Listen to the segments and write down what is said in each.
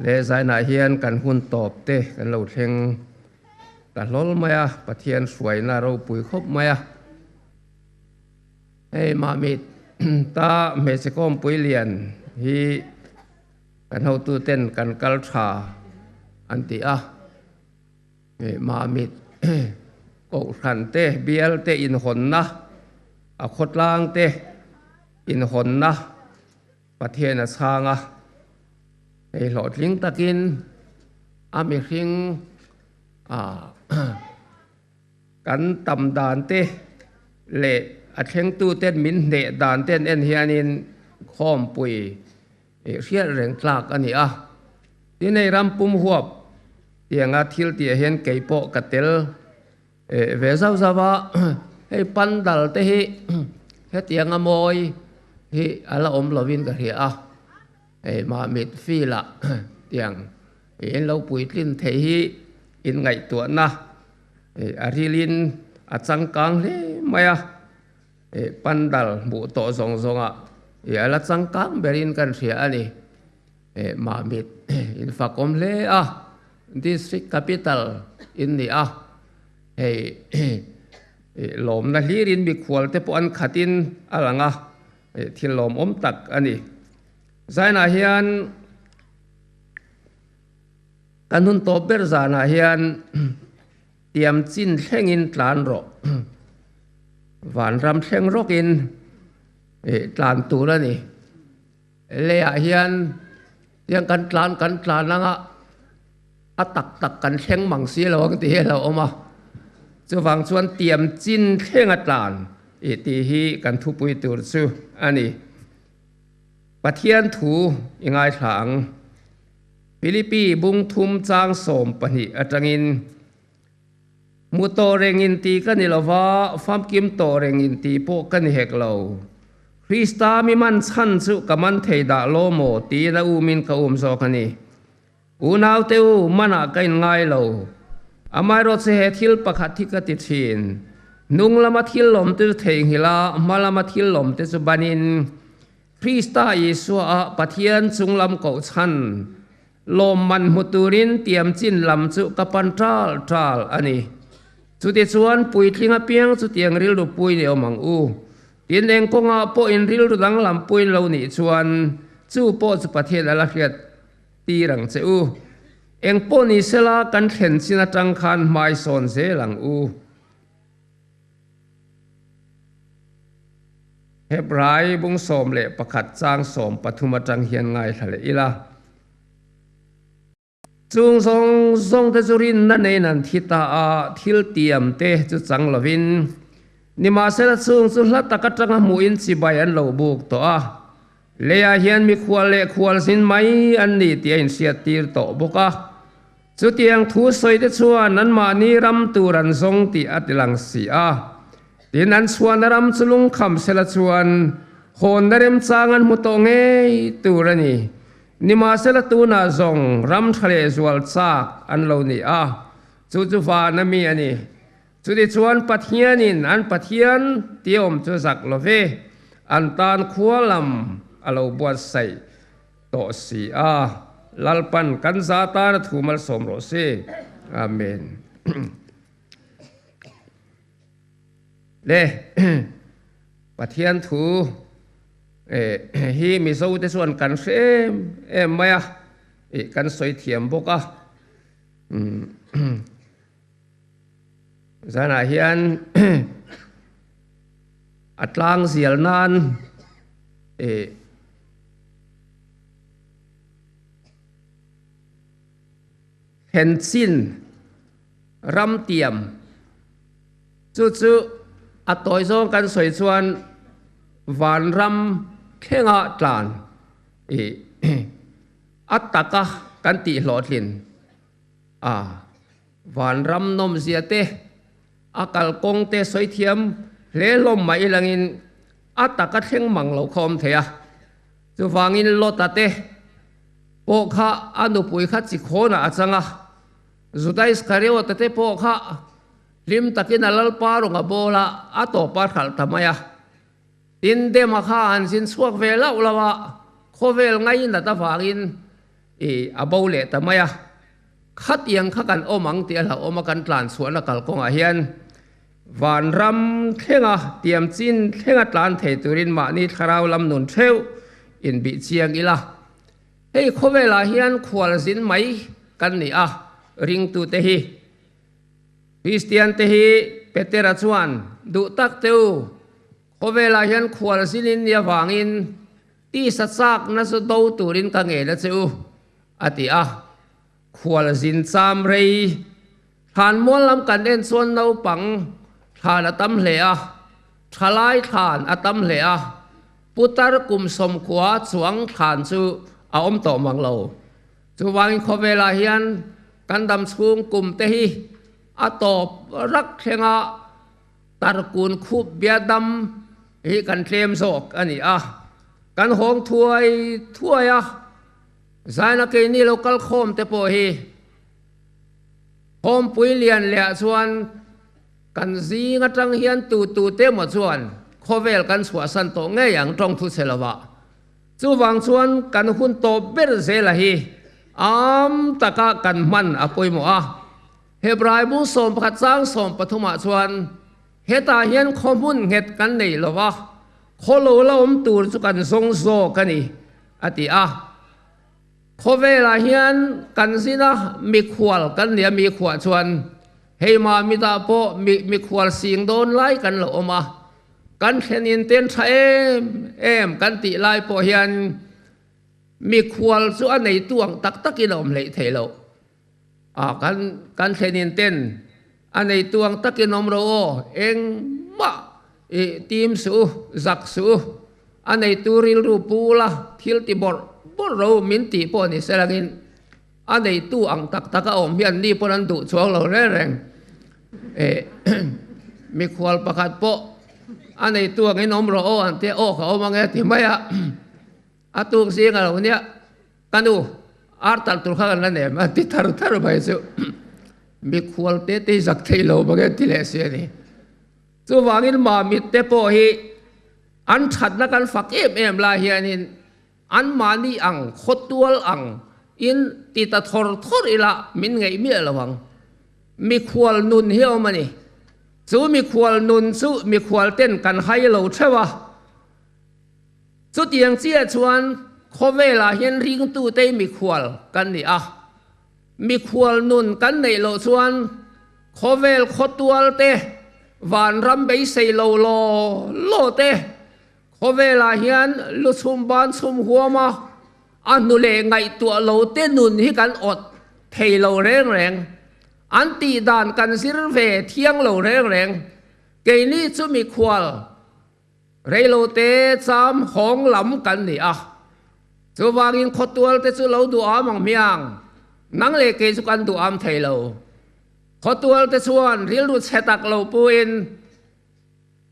เลสายนาเฮียนกันหุ่นตอบเตกันเราเทงกันล้อมายปะเทียนสวยน่าเราปุ๋ยครบมายให้มามิดตาเมสกอมปุ๋ยเลียนฮีกันเฮาตูเต้นกันกัลชาอันติมามิดโกขันเตเบียลเตอินหนนะอคตลางเตอินหนนะประเทศสางไอ้หลอดลิงตะกินมีลิงกันตำดานเตเละอัดเชงตู้เต้นมินเดดานเต้นเอ็นเฮียนินข้อมปุยเสียแรงตากอันนี้ที่ในรำปุ่มหัวเตียงทิลเตียเห็นไก่โปกระเตลเวซาวซาวะให้ปันดัลเตหิให้เตียงมอยที่อะไรอมลวินกันเหียมาเม็ดฟีละเตียงเห็นเราปุ๋ยลิ้นเทหิอินไงตัวนะอาริลินอาจังกังเลยไม่ปันดัลบุโตสงอะไรจังกังเบรินกันเสียนี่มาเม็ดอินฟักอมเลยdistrict capital in the lom na lirin bi khwal te po an khatin alanga thil lom om tak ani zaina hian kanun to ber zana hian tiam chin thlengin tlan ro van ram thleng rokin tlan tur ani le a hian tiang kan tlan langaตักกันเข่งมังสีเราก็ตีเราออกมาจะฟังส่วนเตรียมจินเข่งอัตลานตีฮีกันทุปุยตูดซูอันนี้ปะเทียนถูยังไงทางฟิลิปปีบุงทุมจางสมปนิอัจงินมูโตเรงอินตีกันนี่เราว่าฟาร์มกิมโตเรงอินตีพวกกันเฮกเราคริสตามิมันชันสุกับมันเทดาโลโมตีละอูมินกับโซกันนี่อูนาวเตวมันกันง่ายเราอามายรถเสียทิลประคัดที่กติชินนุงละมาทิลลมเตจเทงฮิลามาละมาทิลลมเตจบันินคริสตาอิสวะปะเทียนสุงลำเก่าชันลมมันมุตุรินเตรียมจินลำจุกับปันทราลอันนี้สุดที่ส่วนปุยทิ้งเปียงสุดที่ยังริลดูปุยเดียวมังอูตีนเองก็งาโปอินริลดูดังลำปุยเราหนีส่วนจู่โปสุประเทศอะไรเกียรตีหลังเจ้าเอ็งปนิเซลากันเห็นสินะจังคันไม่สนเสหลังเฮบรายบุงสมเละประคัดจางสมปฐุมจังเฮียนไงทะเลอีละจุงทรงเตจุรินนั่นเองนันทิตาทิลเตียมเตจุจังลวินนิมาเซลจุงสุลตะกัจจังมูอินสิบายันโลบุกตัวเลียเฮียนมีควลสินไหมอันนี้เตียนเสียตีร์โตบุกจุดยังทูสอยเดชัวนั้นมานีรำตูรันทรงตีอัติลังสีที่นั้นชวนรำจุลุงคำเสลชวนโหนดเริมจางันมุตงเอตูรันีนิมาเสลตูนาทรงรำทะเลสวลจากอันเหล่านี้จุฟ้านามีอันนี้จุดชวนปัทเฮียนินอันปัทเฮียนเตียมจุจักโลเวอันตานขัวลำเราบวชใส่โตสีลัลปันกันซาตาถูมัลสมโรเซอาเมนเล่ปะเทียนถูฮีมีสู้แต่ส่วนกันเซมไม่กันสวยเทียมบกสนาเฮียนอัตลางเสียลนานเห็นสิ้นรำเตียมจู่ๆอัตอยซองกันสวยชวนหวานรำเข่งตลานอัตตะกะกันติหลอดลินหวานรำนมเสียเตอากาลกงเตสวยเทียมเลลมไม่ลังอินอัตตะกะเข่งมังเหลาคอมเทียจู่ฟังอินโลตเตโปข้าอนุปุยข้าจิโคนะอาจังจุดได้สกัดว่าแต่โปข้าลิมตะกินนัลปารุงกับโบละอัตโตปาร์ขัลทำไมอินเดมาข้าอันสินสวกเวลาอุลาวะโคเวลไงนัตตาฟังอิน อาโบเลตไม่ขัดยังขักันโอมังเตียละโอมากันตลานสวนละกัลกงอาเฮียนวันรำเท่งเตรียมจินเท่งตลานเทตุรินมานี่คราวลำนุนเทวอินบิเชียงอีละเฮ้ยเขาเวลาเฮียนขวลสินไหมกันนี่ริงตูเตฮีคริสเตียนเตฮีเปเตระชวนดูตักเตวเขาเวลาเฮียนขวลสินินยาวางินที่สัตซักนัสโตตุรินกังเอละเจ้าอติขวลสินสามเรย์ทานม้วนลำกันเอ็นส่วนเราปังทานอตัมเหลียทลายทานอตัมเหลียปุตตรกุมสมขวาสวงทานซูเอาอมต่อมังเราจูวางขเวลาเฮียนกันดำสูงกุมเตหีตอบรักเทงตารกุลคูบเบียดำฮีกันเทมโศกอันนี้กันหงถวยสายนักนี่เรากัลโคมเตโปฮีโฮมปุยเลียนเหลี่ยส่วนกันซีงัดจังเฮียนตูเตหมดส่วนขเวลกันสวสันโตง่ายอย่างตรงทุเสลวะจูวางส่วนกันหุ่นโตเบรเซลฮีตะกะกันมันปุยหมอเฮบรายบุสมพัดสร้างสมปฐมส่วนเฮตาเฮียนขมุนเห็ดกันนี่หรอวะโคโลละตูสุกันทรงโซกันนี่อติขเวลาเฮียนกันสินะมีขวลกันเนี่ยมีขวลชวนเฮมามิตาโปมีขวลสิงโดนไล่กันหรอมากันเทนินเต้นใช้กันติไล่โปเฮียนมีขวลส่วนในตัวตักกินอมเลยเทโลกันเทนินเต้นอันในตัวตักกินอมโรเองมาทีมสูจักสูอันในตูริลรูปูละทิลติบอร์เรามินตีปอนี่เสลกินอันในตู้อังตักอมเฮียนนี่ปนันตุช่วงเราแรงมีขวลประกาศปออันในตัวไอ้น้องเราอันเตอเขามาไงที่ไม่ตัวเสียงเราเนี่ยกันดูตัดตัวข้างนั้นเนี่ยมันติดทารุไปสิมีขวลเตะสักทีเราบางทีที่เลเสียนี่ตัววางินมามิเตปอฮีอันฉัดนักการฝักลาเฮียนินอันมานี่อังขดตัวอังอินติดทอร์อีละมินไงเมียระวังมีขวลนุนเฮียวมันนี่สู้มีขวลนุนสู้มีขวลเต้นกันให้เราใช่ปะสุดยังเสียชวนขเวลาเห็นริงตู้เต้มีขวลกันนี่มีขวลนุนกันในเราชวนขเวลขดตัวเต้วานรำไปใส่โลเต้ขเวลาเห็นลุชุมบานชุมหัวมาอันนุเลไงตัวเราเต้นุนให้กันอดเทเราแรงอันตีด่านกันสิรเวเที่ยงเราแรงเกนี้จะมีขวลเรโลเตจามหองหลำกันนี่จะวางอินขดตัวเตจะเราดูมังเมียงนังเลเกจุกันดูเทเราขดตัวเตชวนเรียลดูเชตักเราปูอิน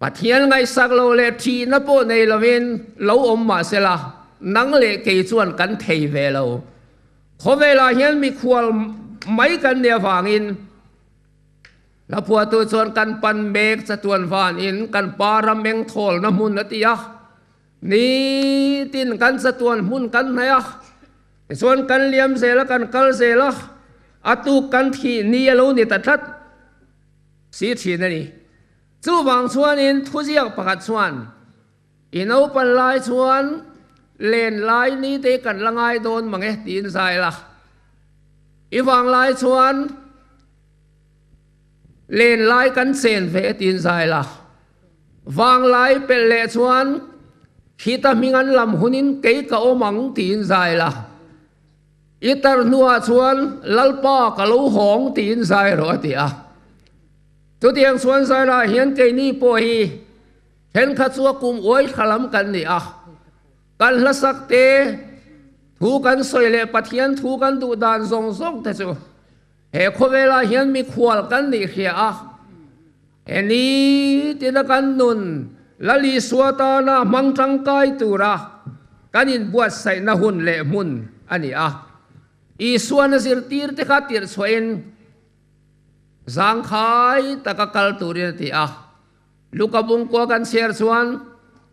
ปัทยันไงสักเราเลทีนับโปในเราวินเรามาเสละนังเลเกจวนกันเทเวเราขเวลาเห็นมีขวลไม่กันเดียวฟังอินแล้วพวกตัวชวนกันปันเบกสะตวนฟังอินกันปารามเมงโถลน้ำมุนนติยะนี่ตินกันสะตวนมุนกันไหนชวนกันเลี้ยมเสละกันกัลเสละตุกันที่นี่เราเนี่ยตัดทัดสีทีนี่จู่บางชวนอินทุเรียกประกาศชวนอินเอาปันลายชวนเล่นลายนี้เตกันละไงโดนมังตีนใส่ละอีวางลายชวนเล่นลายกันเซนเฟตีนใส่ละวางลายเป็นเล่ชวนขีตามีงันลำหุนินเกยกะโอมังตีนใส่ละอีตาหนัวชวนลัลป้ากะลูหงตีนใส่รอติตัวเตียงชวนใส่ละเห็นเกยนี่ป่วยเห็นขัดสัวกุมอวยขลำกันนี่กันละสักเตถูกันสวยเลยปะเทียนถูกันดูดานทรงแต่จู่เฮเวลาเห็นมีขวลกันนี่เขียเฮนี้ที่นักกันนุนละลีสวตานะมังจังกายตุระกันอินบวชใส่นะหุ่นเละมุนอันนี้อีส่วนสิรตีร์ที่ขัดตีร์สวยสังขายตะกัลตุรินที่ลูกบุงกัวกันเสียร์ส่วน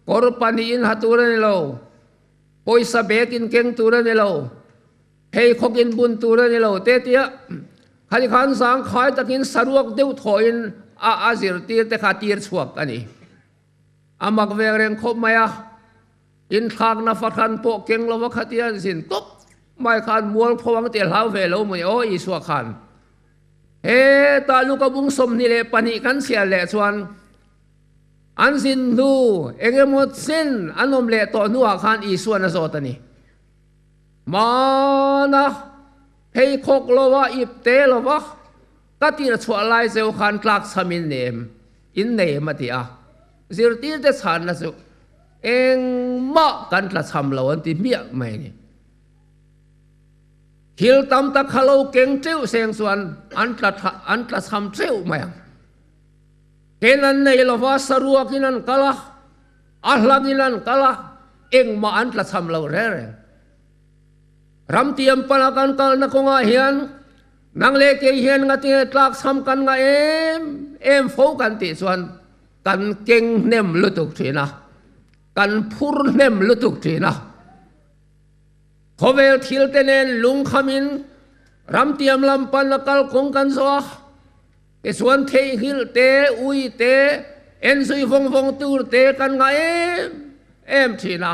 กอร์ปันีอินหัตุเรนโลปอยสเบกินเก่งตุเรนโลเฮ hei khokin bun tura ni lo te tia khani khan sang khai takin saruak deu thoin a azir tir te khatir chuak ani amak vereng khop maya in khak na fakhan po keng lo khatian sin top mai khan mual phawang te hlau ve lo mo o i suak khan he ta lu ka bung som ni le pani kan sia le chuan an sin nu engemot sin anom le to nu khan i suan azot ani mana hei khok lo wa ip te lo wa ka ti ra chwa lai zeu khan tlak samin nem in nei ma ti a zir ti te chan na su eng ma kan tla cham lo an ti mia mai ni hil tam ta khalo keng treu seng suan an tla cham treu mai kenan nei lo wa sarua kinan kala ahlaginan kala eng ma an tla cham lo re re ram tiam palakan kal na ko nga hian nang le ke hian nga ti tlak sam kan nga em fo kan ti suan kan keng nem lutuk thina kan phur nem lutuk thina khovel thil tenen lung khamin ram tiam lam pan kal kong kan so e suan thei hil te ui te en sui vong vong tur te kan nga em thina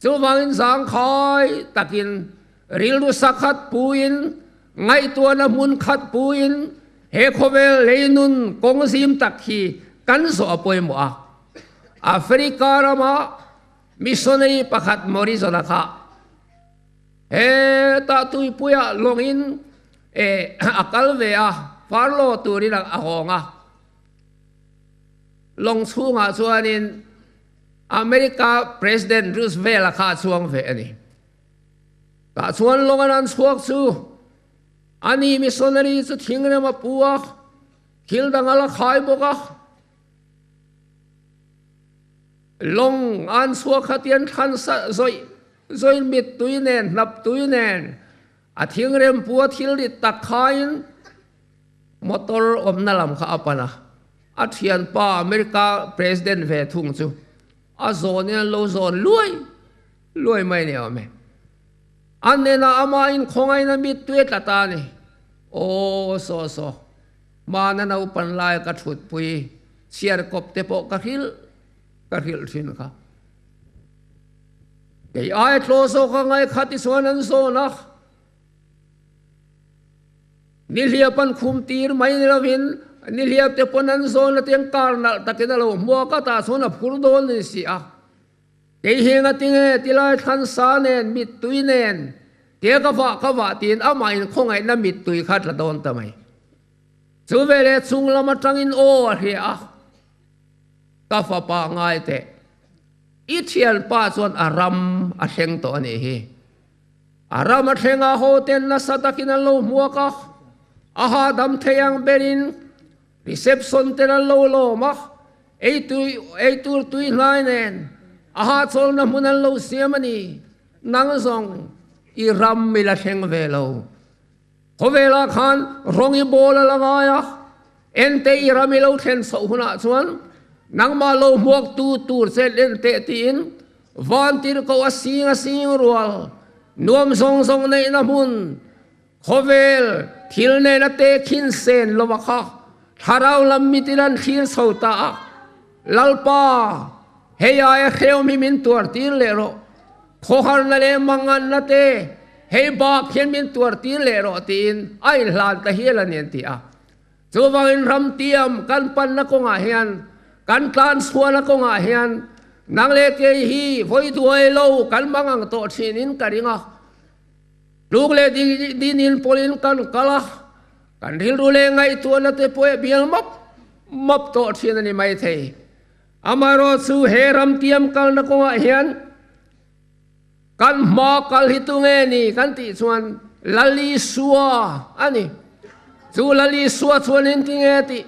chu wangin sang khoi takin rildu sakhat puin ngai tua na mun khat puin he khovel leinun kongsim takhi kan so apoi mo a Africa rama missionary pakhat mori zona kha he ta tui puya longin akal ve a farlo Turin ahonga long chunga chuanin America President Roosevelt kha chuang ve ani ta chuan longan chuak chu ani missionary chu thingre ma puwa khil dangala khai boka long an chuak khatian than sa zoi mit tuinen nap tuinen a thingrem puwa thil ri tak khain motor omnalam kha apana a thian pa America President ve thung chu a zone lo zone luai mai ne ame anena ama in khongai na mit tuet lata ni o so mana na upan lai ka thut pui siar kop te po ka hil thin ka ei ai tlo so ka ngai khati suan an so na niliapan khum tir mai rawin niliap te ponan so na teng karnal takena lo mo ka ta so na phurdon ni si a ei henga tinge tilai than sa nen mit tuinen te ka wa tin amain khongai na mit tui khat la don tamai chu vele chung lama tangin o hi a ka fa pa ngai te i thial pa chon aram a hleng to ani hi aram a hlenga ho ten na satakin lo muaka aha dam theyang berin reception ten lo ma ei tur tui nai nen aha chol na munan lo siamani nang zong i ram mila heng velo hovela khan rongi bola langaya ente i ramilo then so huna chuan nang ma lo muak tu tur sel ente tin van tir ko asing rual nuam song nei na mun hovel thil ne na te khin sen lo makha tharau lam mitilan khir sota lalpa heya e kheu mi min tur tir le ro Kohhran na le mangan na te hei ba khian min tur tir le ro tin ai hlan ta hian nen ti a chu wangin ram tiam kan pan na ko nga hian kan tlan suana ko nga hian nang le ke hi voi tuai lo kan mangang to thinin karinga luk le dinin polin kan kala kan hil ru le ngai tu na te poe bial map to thin ani mai thei amaro chu he ram tiam kal na ko nga hian kan ma kal hitunge ni kan ti chuan lali suwa ani chu lali suwa chuan in tinge ti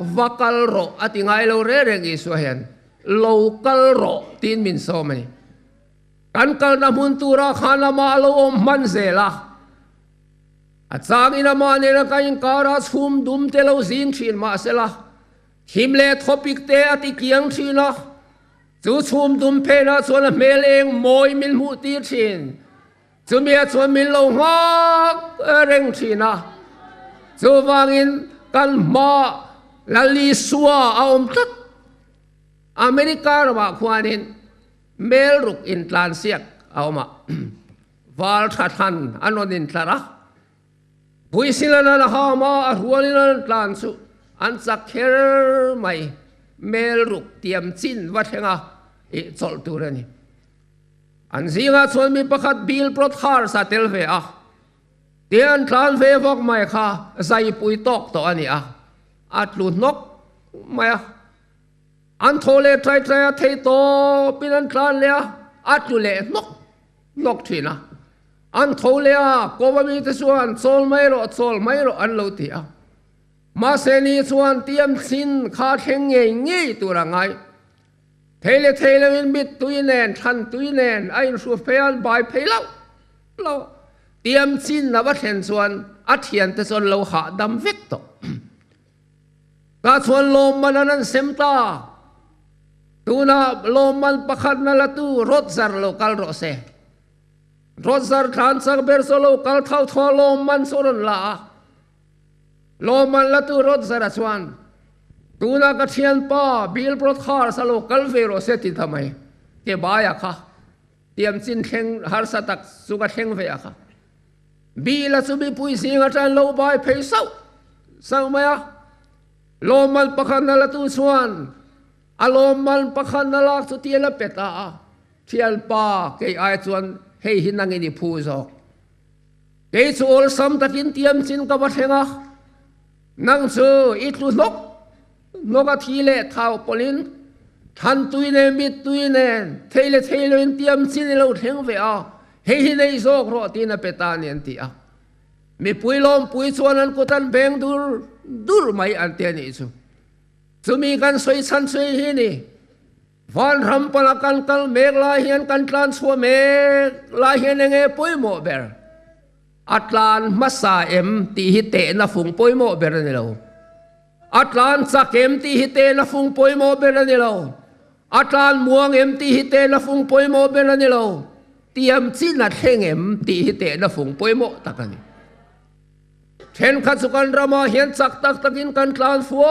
vakal ro ati ngai lo re reng i suwa hian local ro tin min so mani kan kal na mun tura khana ma lo om man zela achang ina ma ne na kain kara chum dum te lo zin thin ma sela himle topic te ati kiang thina chu chum dum phe na chona meleng moi min mu ti thin จุเมียชวนมินโลงฮักเร่งทีนะจูวางอินกันมาลาลีสัวเอาอมตัดอเมริการะบาควานินเมลรุกอินทรานเซียกเอามาวาลทัทันอันนดินทระบุยสิลนันหามาหัวลินันทรานสุอันสักเคอร์ไม่เมลรุกเตรียมจินวัดเฮงาอิจอลตูเรนีอันซิงาชวนมีประคัดบิลโปรดฮาร์สเตลเวอะเตียนทรานเวฟอกไม่ค่ะใจปุยตอกตัวนี้อัดลุนนกไม่อันโทเลไตรไตรเทโตปินันทรานเลียอัดลุเลนกทีนะอันโทเลียโกวามีตส่วนโซลไม่รออันโลตีมาเซนีส่วนเตรียมสินขาดเฮงงี้ตัวละไงเทเลวินบิดตุยแนนทันตุยแนนไอ้สูเฟียนบายเพลเราเตรียมสินนับเห็นส่วนอัดเหียนแต่ส่วนเราหาดำเวกโตก็ส่วนลมมันนั้นเซมตาตูน่าลมมันประคันนั่นละตูรถซาร์โลกัลโรเซรถซาร์ทรานสักเบอร์โซโลกัลเท่าทอลมมันสุรนละลมมันละตูรถซาร์ส่วนตูน่ากระเทียนป้าบิลโปรดคาร์สโลกัลเฟโรเซติทำไมเก็บบายอะค่ะเตรียมสินเข่งฮาร์สตักสุกัดเข่งเฟียค่ะบิลสุบิปุยสิงอาจารย์โลบายเพย์เศร้าไหมอะลมมันประคันนั่นละตูส่วนอารมณ์มันประคันนลักสุเทียนเป็ดเทียนป้าเกยไอส่วนให้หินนังอินพูซอกเกยส่วนสมตะกินเตรียมสินกับวัดเฮงะนั่งซื้ออิตุนกทีเล่เท้าปลินทันตุยเนมิตุยเนเทเลเตรียมสินเราเฮงเวียให้หินในซอกรอตีนเป็ดตาเนียนตีมีปุยลมปุยส่วนนั้นกุตันเบงดูร์ไม่อันเตียนิสุจะมีการสวยสันสวยหินี่วันรำปนักกันเมกลาเฮียนกันทรานสัวเมกลาเฮียนเงยปุยโมเบร์อัตลานมัสซาตีฮิเตนะฟุงปุยโมเบร์นี่เราอัตลานสักตีฮิเตนะฟุงปุยโมเบร์นี่เราอัตลานม่วงตีฮิเตนะฟุงปุยโมเบร์นี่เราเตรียมจีนัดเฮงตีฮิเตนะฟุงปุยโมตักนี่เช่นขัดสุกันรามาเฮียนสักตักกินกันทรานฟัว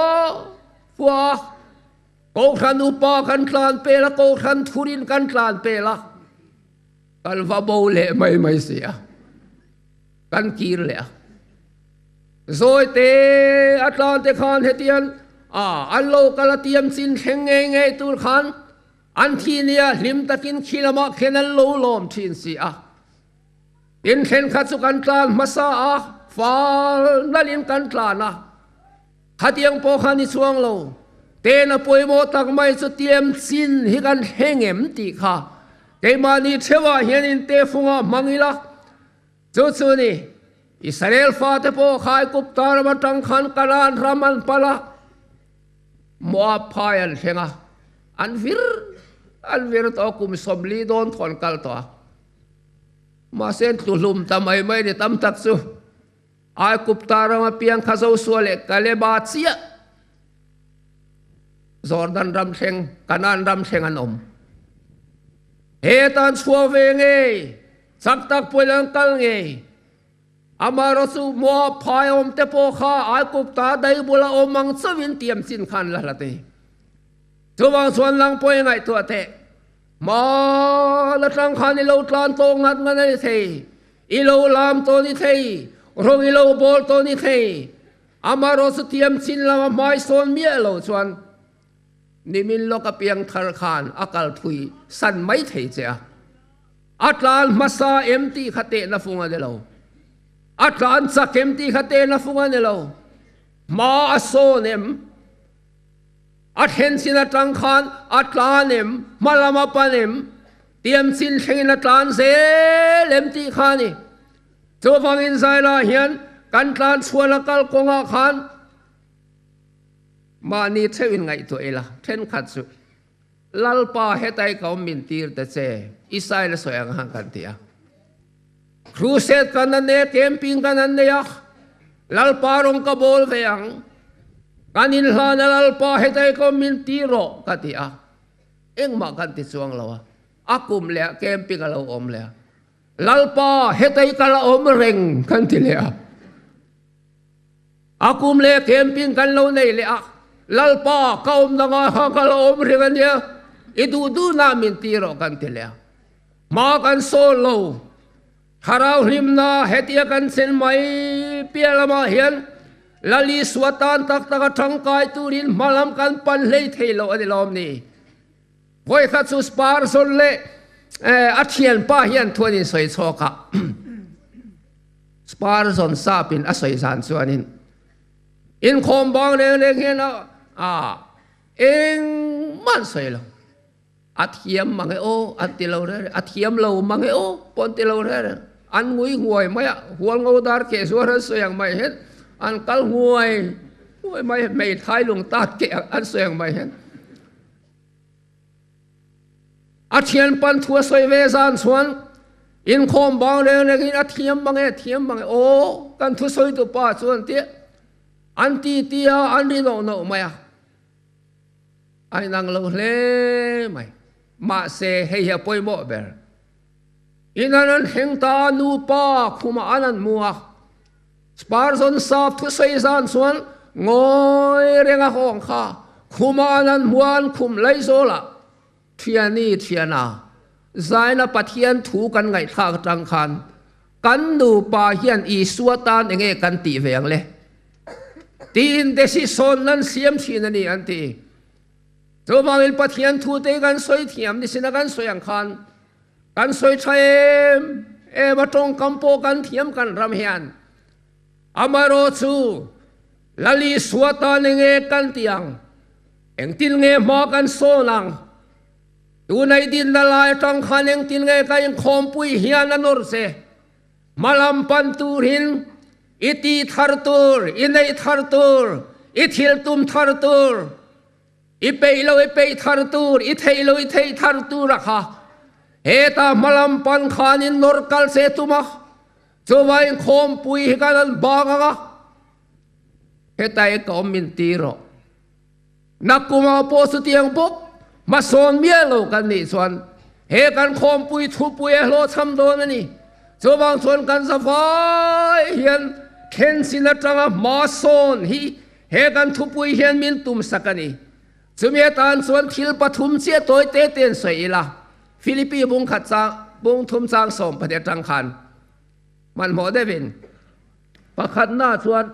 โกขันอุปากันทลานเปละโกขันทุรินกันทลานเปละกันว่าโบเล่ไม่เสียกันกีรเล่โซยเตอัตลานเตคานเฮตียนอันโลกาลเตียมสินเฮงเงยตูขันอันทีเนียลิมตะกินขีละมาเขนันโลลมทินเสียอินเห็นขัดสุกันทลานมาซาฟาลลินกันทลานะขัดยังโปขันนิสวงโลเตนะป่วยโมตักไม่สุเตียมสินฮิกันเฮงตีค่ะเกมานีเทวะเฮียนินเตฟุงมังอิละจู่ๆนี่อิสราเอลฟาเตโปขายกุปตารมาตังขันกาลานรามันปละมัวพายันเฮงอันวิรตัวกุมสมลีโดนถอนกัลตัวมาเส้นตุลุมทำไมไม่ได้ทำตักซูไอ้กุปตารมาเพียงข้าสู้สวเลกเลบาเซียจอร์แดนรำเชงกันันรำเชงอันอมเฮตันชัวเวงเงสักตักปุยลังกัลเงอามารสุมัวพายอมเตโปข้าไอ้กุปตาได้บุลาอมังสวินเตียมสินขันละละเตตัวบางส่วนลังปุยไงตัวเตมาละทังขันอิโลตลานโตงัดงันนี่เทอิโลลามตัวนี้เทโรอิโลบอลตัวนี้เทอามารสุเตียมสินละมาไม่ส่วนเมียโลส่วนนิมินโลกเปียงทารคานอากาศทุยสันไม่เทเจ้าอัตลานมาซาตีขัดเตนะฟุงอันเดลอัตลานสักตีขัดเตนะฟุงอันเดลมาอโซเนมอัตเห็นสินตังคานอัตลานเนมมาลามาปานเนมเตรียมสินเชงนัตลานเซเลมตีขานี่ตัวฟังอินไซลาเฮียนกันตลานชวนกัลกงอาคานมานี่เทวินไงตัวเอล่ะเทนขัดสุลัลปาเฮตัยเขามินตีร์แต่เจอิสราเอลสวยงามกันเตียครูเซตกันนั่นเองเกมปิ้งกันนั่นเองลัลปารงกบอลเวียงกันอินลานลัลปาเฮตัยเขามินตีโรกันเตียเอ็งมากันติดสวงเราอากุมเลยเกมปิ้งเราอมเลย lalpa hetai kala omreng kan tilea akum le camping kan lo nei le a lalpa kaum danga kala omreng ania itu du namin tiro kan tilea ma kan solo harau himna hetia kan sen mai pialama hian lali swatan tak taka thangkai turin malam kan pan lei theilo ani lom ni hoi kha chu spar son le a thian pa hian thuanin soi choka spar son sapin a soi san chuanin Inkhawm bang leng hian eng man soi lo athiam mangai o atilo re athiam lo mangai o pontilo re an ngui nguai maya hual ngau dar ke suara soyang mai hen an kal nguai mai mai thai lung tat ke an soyang mai hen athian pan thua soi ve san chuan Inkhawm bang leng in athiam mangai o kan thu soi tu pa chuan ti an ti tia an ri no maya ai nang lo hle mai ma se hei ha poi mo ber inanan hengta nu pa khuma anan muwa sparson sap thu sei san suan ngoi renga hong kha khuma anan muan khum lai zola thiani thiana zaina pathian thu kan ngai thak tang khan kan nu pa hian I suatan enge kan ti veng le tin desi son nan siam thin ani anti zo mangil pathian thu te kan soi thiam ni sina kan soyang khan kan soi thaem ma tong kampo kan thiam kan ram hian amaro chu lali suata nge kan tiang engtil nge ma kan sonang tu nai din na lai tang khan engtil nge ka Inkhawmpui hian anor se malam pan turin iti thartur inai thartur ithil tum thartur ipei thartur ithei thartur rakha eta malam pan khanin norkal se tuma chuwa Inkhawmpui kanan banga hetai ka min tiro nakuma po su tiang bok mason mielo kan ni chuan he kan Inkhawmpui thupui lo cham don ani chuwa chuan kan safai hian khen sinatanga mason hi he kan thupui hian min tum sakani chumia tan chuan thil pathum che toy te ten soila Philippi bung khat cha bung thum chang som pade tang khan man mo devin pakhat na chuan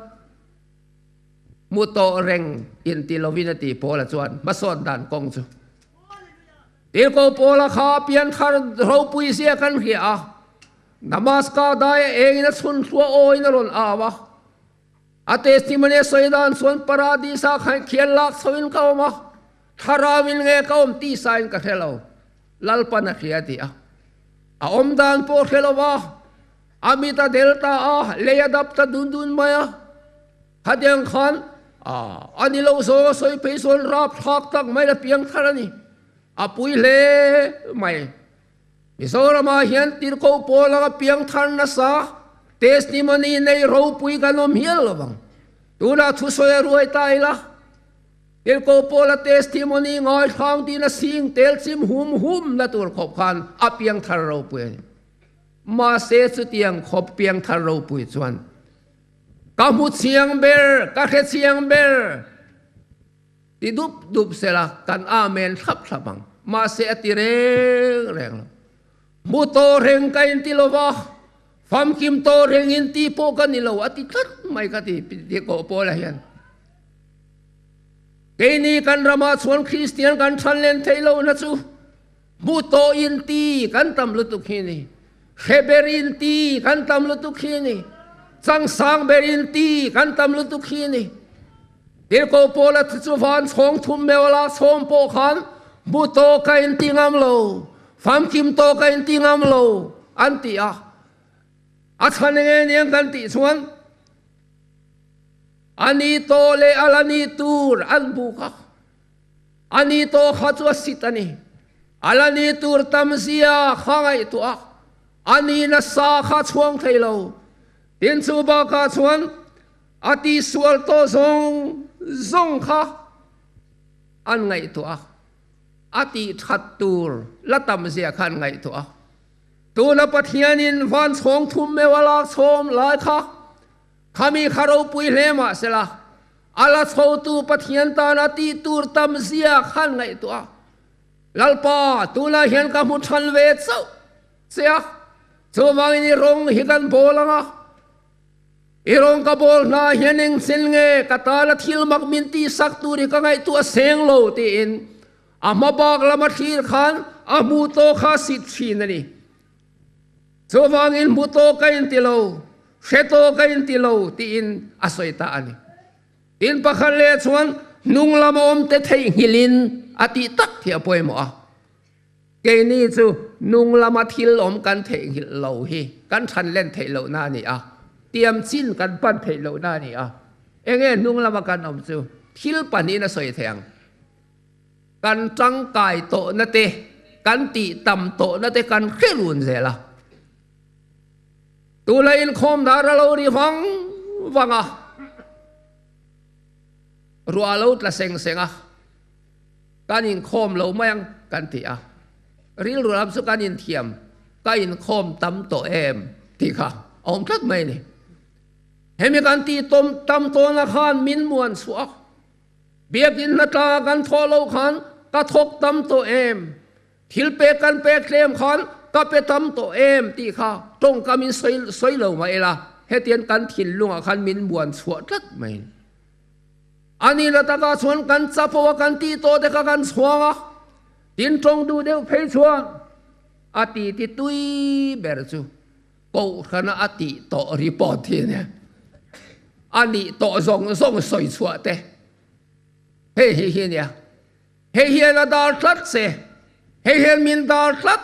muto reng in tilovinati pola chuan mason dan kong chu tilko pola kha pian thar ro pui sia kan hi a namaska dai engina sun thua oina ron awa a testimony soidan chuan paradisa khan khial lak soin kauma tharawin nge kaum ti sain ka thelo lalpana khiati a omdan po thelowa amita delta a leyadapta dundun maya hadiang khan anilo so soi peson rap thak tak mai la piang tharani apui le mai misora ma hian tirko pola piang thar na sa testimony nei ro pui kanom hial lawang tuna thu soi ruai tai la tilko pola testimony ngoi thang ti na sing tel sim hum na tur khop khan apiang thar ro pui ma se chu tiang khop piang thar ro pui chuan ka mu chiang ber ka khe chiang ber ti dup sela kan amen thap thabang ma se ati reng mu to reng kain ti lowa fam kim to reng in ti po kan ni lo ati tat mai ka ti ko pola hian Kini kan rama chuan Christian kan thanlen thailo na chu muto in ti kan tam lu tu khini heberin ti kan tam lu tu khini chang sang berin ti kan tam lu tu khini tilko pola chu van chong thum mewala som po khan muto ka in ti ngam lo fam kim to ka in ti ngam lo anti a thanenge niang kan ti chuan ani to le alani tur an buka ani to khatwa sitani alani tur tamzia khangai to ani na sa kha chuang thailo tin chu ba ka chuan ati sual to zong kha an ngai to ati that tur la tamzia khan ngai to ตัวนับปะเทียนินวันสองทุ่มเมวลาชมหลายค่ะขามีคาราวปุยเลมาเสละอาลาโซตูปะเทียนตานาตีตูร์ตัมเสียขันไงตัวลัลปาตัวน่าเห็นกับมุทันเวทเสียตัววางนี่รงฮิกันโบลังอ่ะอีรงกับโบลน่าเห็นเองเซนเงกตาละทิลมักมินตีสักตัวนี่ก็ไงตัวเสียงโลตีอินอามาบอกละมาทีขันอามูโตข้าสิทธินนี่ตัววางอินมูโตกันติโลเชโตกันติโลตีอินอาศัยตาอันนี้อินปะคันเลชวนนุงละมอมเตเทหิลินอติตักเทียป่วยหมอเกนี่จูนุงละมาทิลอมกันเทหิโลฮีกันทันเล่นเทโลนานี่อ่ะเตรียมสิ้นกันปั้นเทโลนานี่อ่ะเองนุงละมากันอมจูทิลปันนี้น่ะสวยแทงกันจังกายโตนะเตกันติต่ำโตนะเตกันเขรุนเสละตัวเลยอินคอมดาราโลดีฟังอ่ะรัวเราละเซ็งอ่ะการอินคอมเราไม่ยังกันตีอ่ะริลรัวรับสุการอินเทียมการอินคอมตั้มโตเอ็มที่ค่ะอมทักไม่เนี่ยเห็นมีการตีต้มตั้มโตนะขานมินมวนสวกเบียกินนาตากันทอเราขันกระทกตั้มโตเอ็มทิลเปกันเปเคลมขันก็ไปตั้มโตเอ็มที่ค่ะตรงกับมินสวยเราไม่ละให้เตียนกันทิลลุงขันมินมวนสวกทักไม่อันนี้เราตะการชวนกันจับพวกกันตีโตเด็กกันสวงอ่ะดินตรงดูเดียวเพยชวนอาทิตย์ตุยเบรจูกูขณะอาทิตย์โตรีพอร์ตที่เนี่ยอันนี้โตส่งสวยชัวเตะเฮ้ยเนี่ยเฮ้ยเราดาร์ทัดเสเฮ้ยมินดาร์ทัด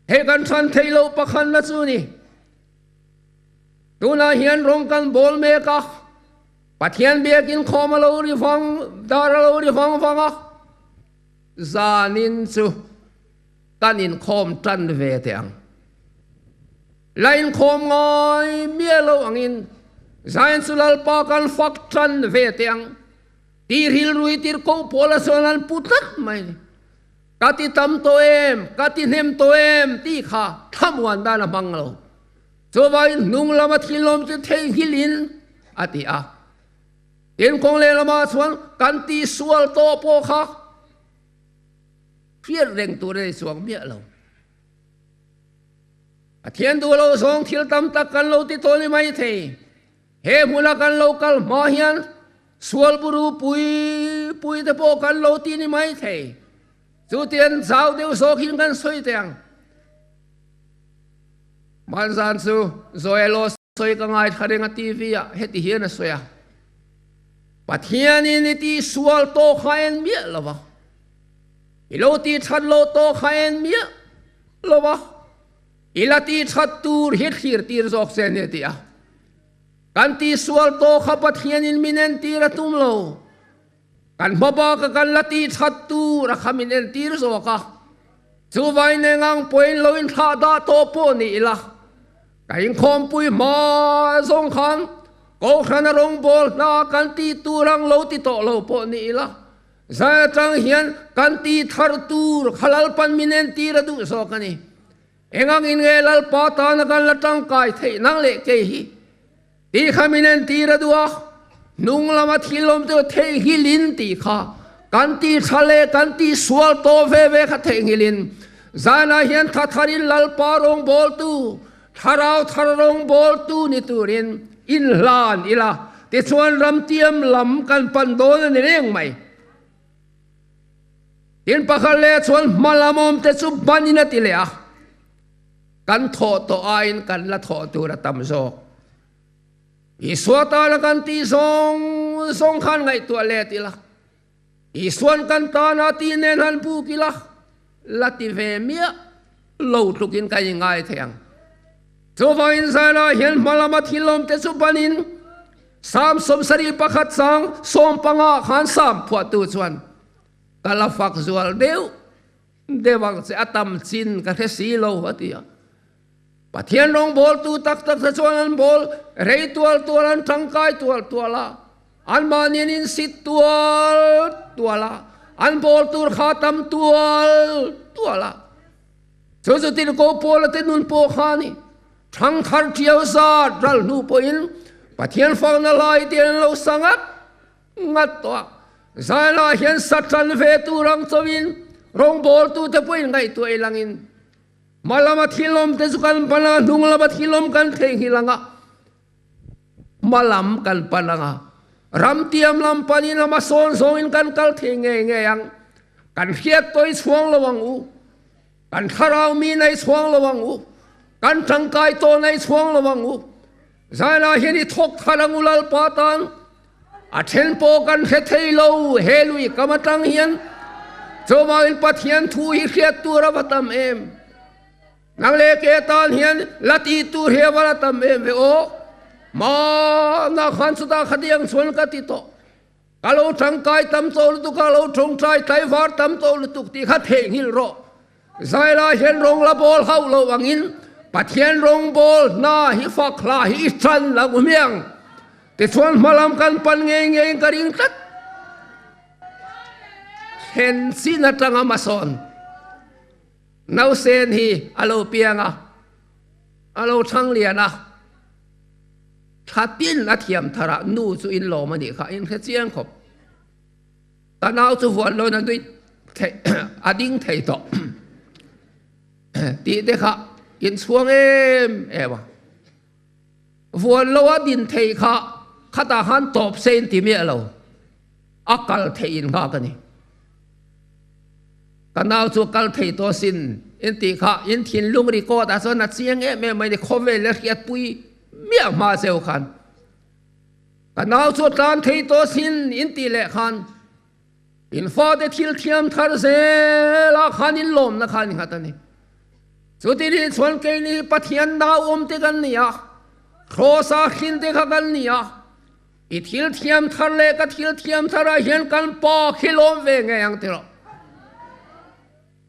เฮ้กันชันเทโลปะคันละจูนี่ดูน่าเห็นรงกันบอลเมกะปัทยันเบียกินคอมาโลริฟังดาราโลริฟังอ่ะจานินซูกันอินคอมตันเวเตียงไลน์คอมง่ายเมียโลอังอินจานินสุลลปากันฟักตันเวเตียงตีริลรุยตีร์โคโพลาสนันพุทักไม่กัติตัมโตเอ็มกัติเนมโตเอ็มตีข้าทำวันดานะบังโลจวายนุงละมาทิลมจะเทหิลินอติอาเห็นคงเลละมาส่วนกันตีสวลโตโปค่ะเพียรเร่งตัวได้สวงเมียเราเทียนตัวเราสองทิลตำตักกันเราติโตนี่ไม่เทเฮมุลกันเรากัลมาเฮียนสวลบุรุปุยตะโปกันเราตีนี่ไม่เทสุเตียนสาวเดียวโซกินกันสวยเตียงมันสันสูโซเอโลสวยกันไงทะเลงทีวีอะเฮติเฮียนสวยปัทยานีนี่ที่สวลโตขายเมียละวะอีโลที่ชัดโลโตขายเมียละวะอีลาที่ชัดตูร์ฮิตฮีร์ที่รอกเซนเนติอากันที่สวลโตขับปัทยานีมินเนนที่ระตุมโลกันบ่บอกกันละที่ชัดตูร์ขมินเนนที่รสวกะจูไว้ในงานป่วยโลอินทาดาโตโปนี่ละกันยิงคอมปุยมาสงขันKohhran rong bol na kanti turang lo ti to lo po ni ila za tang hian kanti thar tur khalal pan minen ti ra du so kani engang in nge lal pa ta na kan la tang kai thei nang le ke hi ti khaminen ti ra du a nung lama thilom te thei hi lin ti kha kanti thale kanti sual to ve kha thei hi lin za na hian tha tharin lal pa rong bol tu tharau tharong bol tu ni turin in lan ila te chuan ram tiam lam kan pan don ni reng mai in pakhal le chuan malamom te chu banina ti le a kan tho to ain kan la tho tu ra tam zo i swata la kan ti song khan ngai tu le ti la i suan kan ta na ti nen han pu ki la ti ve mia lo tukin kai ngai thengจูวาอินซาลาเห็นมาลามาทิลมเตสุบันินสามสมสรีประคัดสังสมปังอาขันสามพวดตูชวนกาลฟักจวลเดวังเสอตัมจินกะเทสีโลวติยาปะเทียนลงบอลตูตักชวนอันบอลเรยตัวลันทังกายตัวละอันมานินินสิตัวละอันบอลตูขาตัมตัวละ cho cho tin ko pola te nun po khani thang thar chiao sa ral nu po in pathian fang na lai tian lo sangat ngat to zai la hian satan ve tu rang chawin rong bol tu te poin ngai tu ai langin malama thilom te sukan pana dunglama thilom kan thei hilanga malam kan pananga ram tiam lam pani lama son song in kan kal thei nge nge yang kan hiat toi chuang lawang u kan tharau mi nai chuang lawang u kan tangkai to nai chuang lawang u zai la hian I thok tharang ulal patan a then po kan he thei lo he lui kamatang hian choma in pathian thu hi hiat tu ra batam em nang le ke tan hian lati tu he wala tam em ve o ma na khan su da khadiang chon ka ti to kalo tangkai tam tol tu kalo thong trai tai var tam tol tu ti kha theng hil ro zai la hian rong la bol hau lo wangin pathian rong bol na hi fak la hi chan la gumiang te chuan malam kan pan nge nge karing tat hen sin atanga mason nau sen hi alo pianga alo thang liana thatin na thiam thara nu chu in lo mani kha in kha chiang khop ta nau chu vuan lo na dui ading thei to ti de kha in chuang em ewa vuan lo adin thei kha khata han top sen ti me lo akal thei in kha ka ni ta nau chu kal thei to sin in ti kha in thin lung ri ko ta so na chiang em me mai de khove le khiat pui miệng mà sêu khan cả nào cho tan thấy to xin in tỷ lệ khan in pha để thiel thiam thar se la khan in lom na khan hata ni cho ti ni chon ke ni pathian na te kan ni ya khosa khin te kha kan ni ya I thiel thiam thar le ka thiel thiam thar a hian kan pa khilom ve nge yang te ro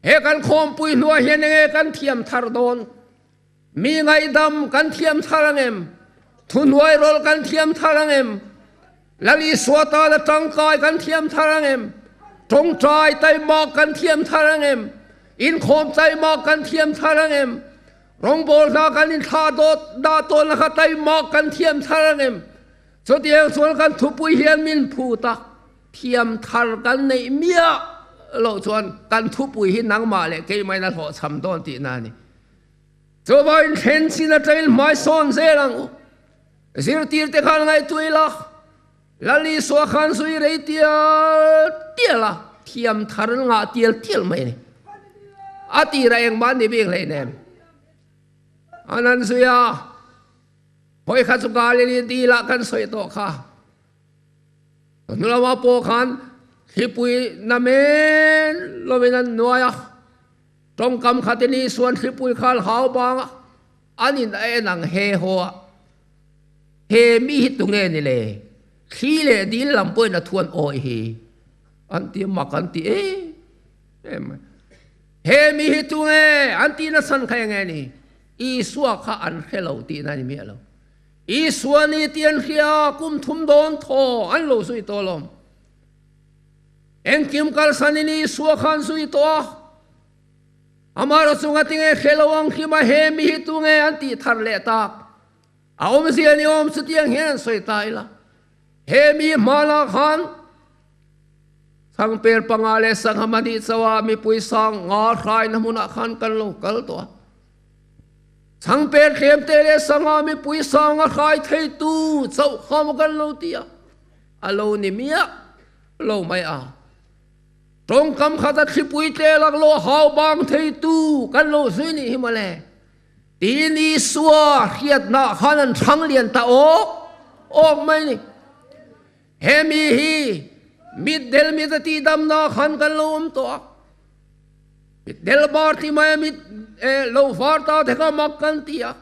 he kan khom pui nuwa hian nge kan thiam thar don mi ngai dam kan thiam tharang em thun huai rol kan thiam tharang em lali swata la tangkai kan thiam tharang em tong trai tai ma kan thiam tharang em Inkhawm tai ma kan thiam tharang em rong bol na kan in tha dot da ton la kha tai ma kan thiam tharang em cho tiang chuan kan thupui hian min phu ta thiam thar kan nei mia lo chuan kan thupui hi nang ma le ke mai na tho cham don ti na ni cho ba in then sin a trail mai son zelang zir tir te khan ngai tuila lali so khan sui rei tia tiala thiam thar nga tial mai ni ati ra eng man ni bing le nem anan suya hoi kha chu ga le di la kan soi to kha nula wa po khan hipui na men lo menan noya trong cầm khát ni xuân khi bùi khal hào bang anh in ai nang he hoa he mi hit tung nghe ni le khi le đi làm bôi na thuan oi hi anh ti mặc anh ti em he mi hit tung nghe anh ti na san khai nghe ni I suwa kha anh hello ti na ni mi lo I suwa ni tian khia kum thum don tho anh lo sui to lom en kim kal san ni suwa khan sui to amaro sunga tinge khelawang khima he mi hi tunge anti thar le tak aom si ani om sutiang hen soi tai la he mi mala khan sang per pangale sang hamani chawa mi pui sang nga khai na muna khan kan lo kal to sang per khem te le sanga mi pui sang nga khai thei tu chau kham kan lo tia alo ni mia lo mai a trong cầm khát khi bùi tê lạc lô hào bang thấy tu căn lô suy ni hi mà lẽ tí ni xua khiết na khan thăng liền ta ốc mai ni he mi hi mid del mi ta ti dam na khan kan lô to mid del bar ti mai mid lô var ta thế ka mak kan tia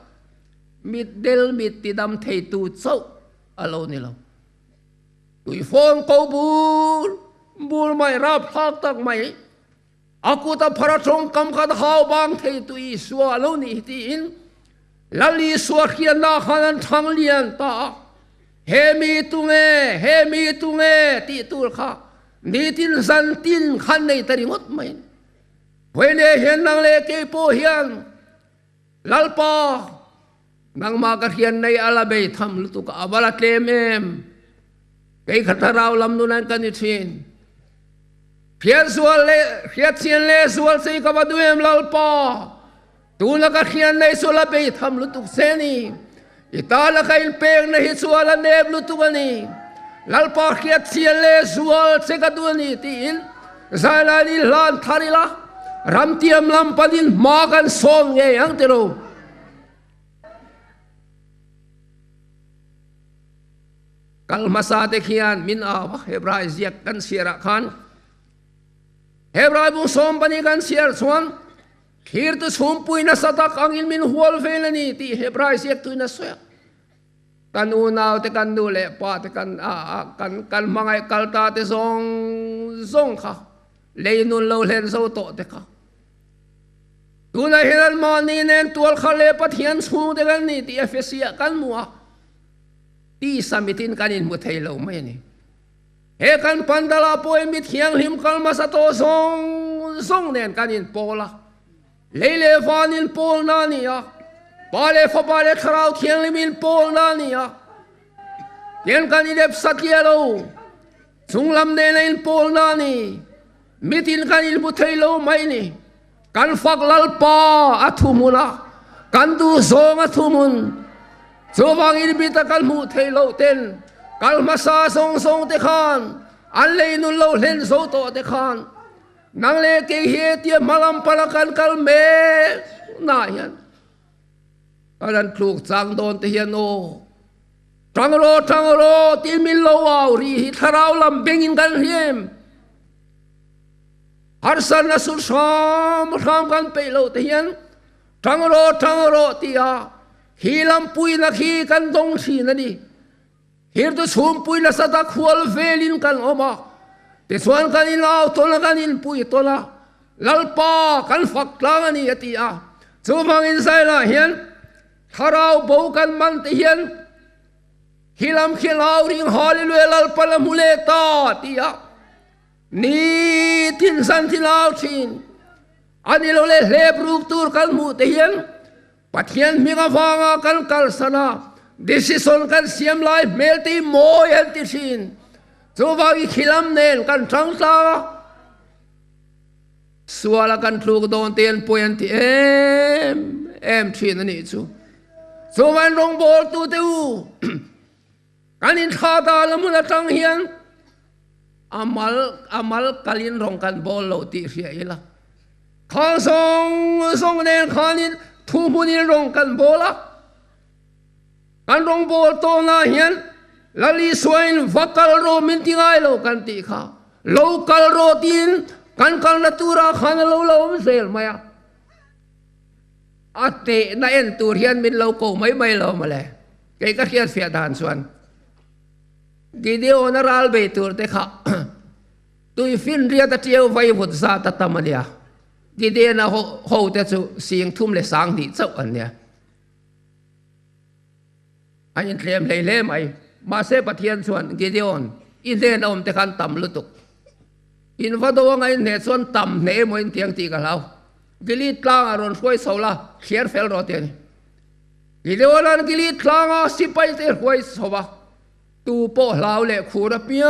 mid del mid ti dam thấy tu chau alo ni lo tui phong câu bul mai rap hak tak mai aku ta phara trong kam khat hau bang thei tu I suwa lo ni ti in lali suwa khian na khan thang lian ta he mi tunge ti tur kha ni tin san tin khan nei tari ngot mai เว้นเห็นนางเลกีปูเฮียนลัลปานางมากระเทียนในอาลาเบยทำลุตุกอาบาลเคลมไก่ขัดเราลำนุนันกันอยู่ชินเพียรสวลเลเพียรเชียนเลสวลใส่กับดูเอ็มลัลปาตูนักเทียนในสวลเบยทำลุตุกเซนีอิตาลักอินเปงในฮิสวลเนบลุตุกันีลัลปาเพียรเชียนเลสวลใส่กับดูนี่ตีอินซาลาดิลานทาริละรำเทียมลำปัดินมากันสองเงยังเตโรกัลมาซาเตขียนมินอาวเฮบรายเซียกันเสียระคันเฮบรายบุษมปนิกันเสียร์ส่วนขีร์ตุสมปุยนัสตักอังอินมินหัวลเฟลนี่ที่เฮบรายเซียตุยนัสเซียกันอูนาวเตกันดูเลปาเตกันมังไอกัลตาเตซงค่ะเลยนุนเราเล่นโซโตเตค่ะดูในเฮลันมานีเนนตัวเขาเลปัทยันสูเตกันนี่ที่เอฟเซียกันมัวที่สมิตินกันอินมุทัยเราไม่นี่เฮกันปันดาลาโปเอมิทยังหิมกัลมาสโตซงเนนกันอินโปละเลฟานินโปลนานี่อะปาเลฟปาเลคราวเทียงลิมินโปลนานี่อะเทียนกันอินเดบสักเยโลสุงลำเนนอินโปลนานี่มิตินกันอินมุทัยเราไม่นี่กันฟักลัลปาอัตุมุนะกันดูซงอัตุมุนโซบังอินบิตากัลมุทัยเราเต็นกัลมาซาซงเตคานอันเลยนุนเราเล่นโซโตเตคานนางเลเกเฮตียมาลัมปลักันกัลเมนายันอันนั้นคลูกจังโดนเทียนโอจังโรตีมิลโลวาวรีฮิทาราวลำเบงินกันเฮียมฮาร์สันนัสุชามกันไปโลเทียนจังโรตีอาฮีลำปุยนักฮีกันตรงชีนั่นดิฮีร์ตุสมปุยนัสตักหัวลเฟลินกันออกมาแต่ส่วนกันอินเอาตัวละกันอินปุยตัวละลัลปากันฝักลางนี่ตีอาจูบังอินไซละเฮียนทาราวโบกันมันเฮียนฮิลำเขียนเอาริงฮอลิลุเอลัลปาละมุเลตาตีอานี่ทินสันทิลาวชินอันนี้เราเล่เล็บรูปตูร์กันมุเทียนปัทยันมีกาฟังกันกัลสนาดิสิสอนกันเสียมไลเมลตีโมยันติชินจูบากิขิลัมเนนกันทรังซาสัวละกันทุกโดนเตียนปยันติเอ็มชินนี่จูมันลงบอลตูเตอูกันอินท่าตาละมุนจังเฮียนอามัลกัลินรองกันบอลโลติเสียอีละข้างทรงเนนข้านินทุบุนิรองกันบอละกันรองบอลโตนาเฮียนลลิสวยน์วักลโรมินติงไอโลกันตีข้าโลกัลโรตินกันนัตุระขันโลไม่เซลมาอัตเตนเอ็นตูเฮียนมินโลโกไม่โลมาเลยเกี่ยก็เขียนเสียดานส่วนกิเดียนราลเบตูร์เตข้าตุยฟินเรียตเจียวไว้บุตรซาตตมันยากิเดียนโฮเตจูเสียงทุ่มเลยสังดีเจ้าอันเนี้ยอันนี้เตรียมเล่ไหมมาเสปเทียนส่วนกิเดียนอินเดียนอมเตกันต่ำลุตุกอินวัดวงไอเนส่วนต่ำเนมอินเทียงตีกันเรากิลิตลางอารอนช่วยโซล่าเขียนเฟลโรเตียนกิเดียนกิลิตลางสิไปเตะช่วยโซบะตูโปลาวเล่คูระเปีย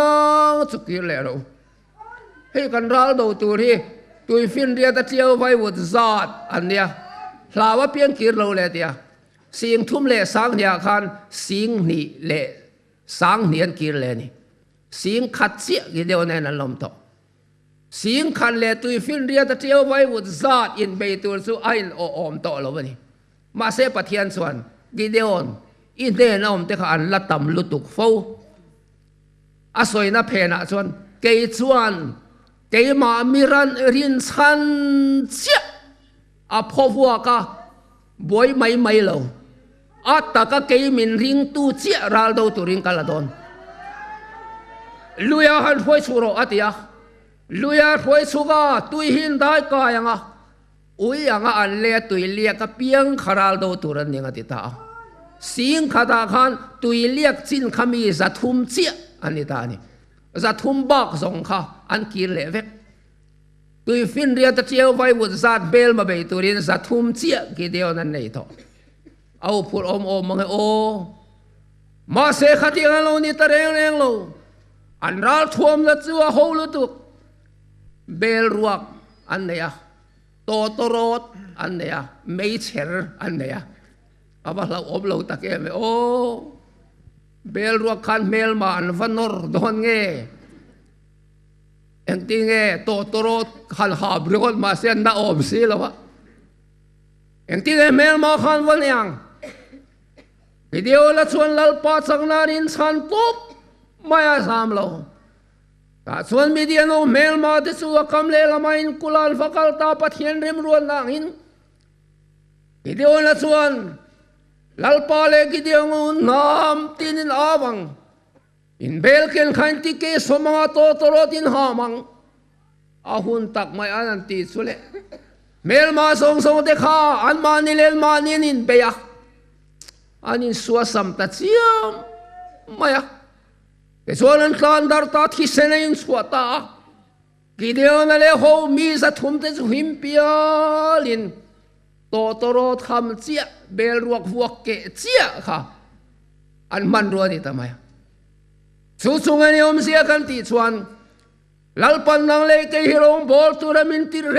งสุกิเลเราให้กันรัลดูตูที่ตุยฟินเรียตเจียวไว้วุดซาดอันเนี้ยลาวเปียงกิรเราเล่เดียเสียงทุ่มเล่สังเดียคันเสียงนี่เล่สังเนียนกิรเล่นี่เสียงขัดเสียกิเดียวในนั้นลมโตเสียงคันเล่ตุยฟินเรียตเจียวไว้วุดซาดอินเบตูร์สุไอน์อมโตเราวันนี้มาเสปเทียนส่วนกิเดียนอินเดียนอมเตะขันละต่ำลุตุกฟูอาศัยนับเพนะส่วนเกยชวนเกยมามิรันรินชันเสียอาพอวัวกะบวยไม่เราอัตตะกะเกยมินริงตูเสียรัลโดตุริงกาลาดอนลุยาหันหวยสุโรอัติยาลุยาหวยสุกาตุยหินได้กายังอ่ะอุยยังอ่ะอันเลี้ยตุยเลี้ยกะเปียงคารัลโดตุรันยังอ่ะติตาสิงขดาขันตุยเลี้ยกจินขมีจัตุมเสียอันนี้ตานี่จัตุมบักสงข้าอันกิเลเวก ตุยฟินเรียตะเจียวไว้บุษาเบลมาเบยตุรินสัตทุ่มเจียกี่เดียวนั้นในท้อเอาพูดอมมังโอมาเสขัดยังเรานี่ตะเรงเราอันรัลท่วมละจัวโฮลุตุกเบลรวกอันเนียโตโตรดอันเนียไม่เชอร์อันเนียอาบะเราอบเราตะเกียมโอเบลรวกขันเมลมาอันฟันนอร์ดอนเงเอ็งติงเงโตโตรดขันหาบริโภคมาเส้นน่าอบสิแล้ววะเอ็งติงเงเมลมาขันวันยังเดียวละชวนลัลปาสังนารินสันปุ๊บไม่อาสามเราแต่ส่วนมีเดียโนเมลมาที่สัวคำเลละมาอินกุลาลฟักลตาปัทเฮียนริมรวนนางอินเดียวละส่วนลัลปาเลกิเดียวงูน้ำตินินอาวังอินเบลเกนขันติเกสมังโตโตรตินหามังอาหุนตักไม่อันตีสุเลเมลมาส่งเดข้าอันมานิเลนมานินเบียอันนี้สัวสัมตัดเสียมไม่อะแต่ส่วนนั้นคลานดาร์ตาที่เสนยินสัวตากิเดียวนั่นเลยเขามีสัตว์ทุ่มเตจุหิมเปียลินโตโตรทำเจียเบลรวกวัวเกเจียค่ะอันมันรัวนี่ทำไมสุงอันนี้อมเสียกันติชวนลัลปันนังเลยเกฮิโรงบอลตุระมินติเร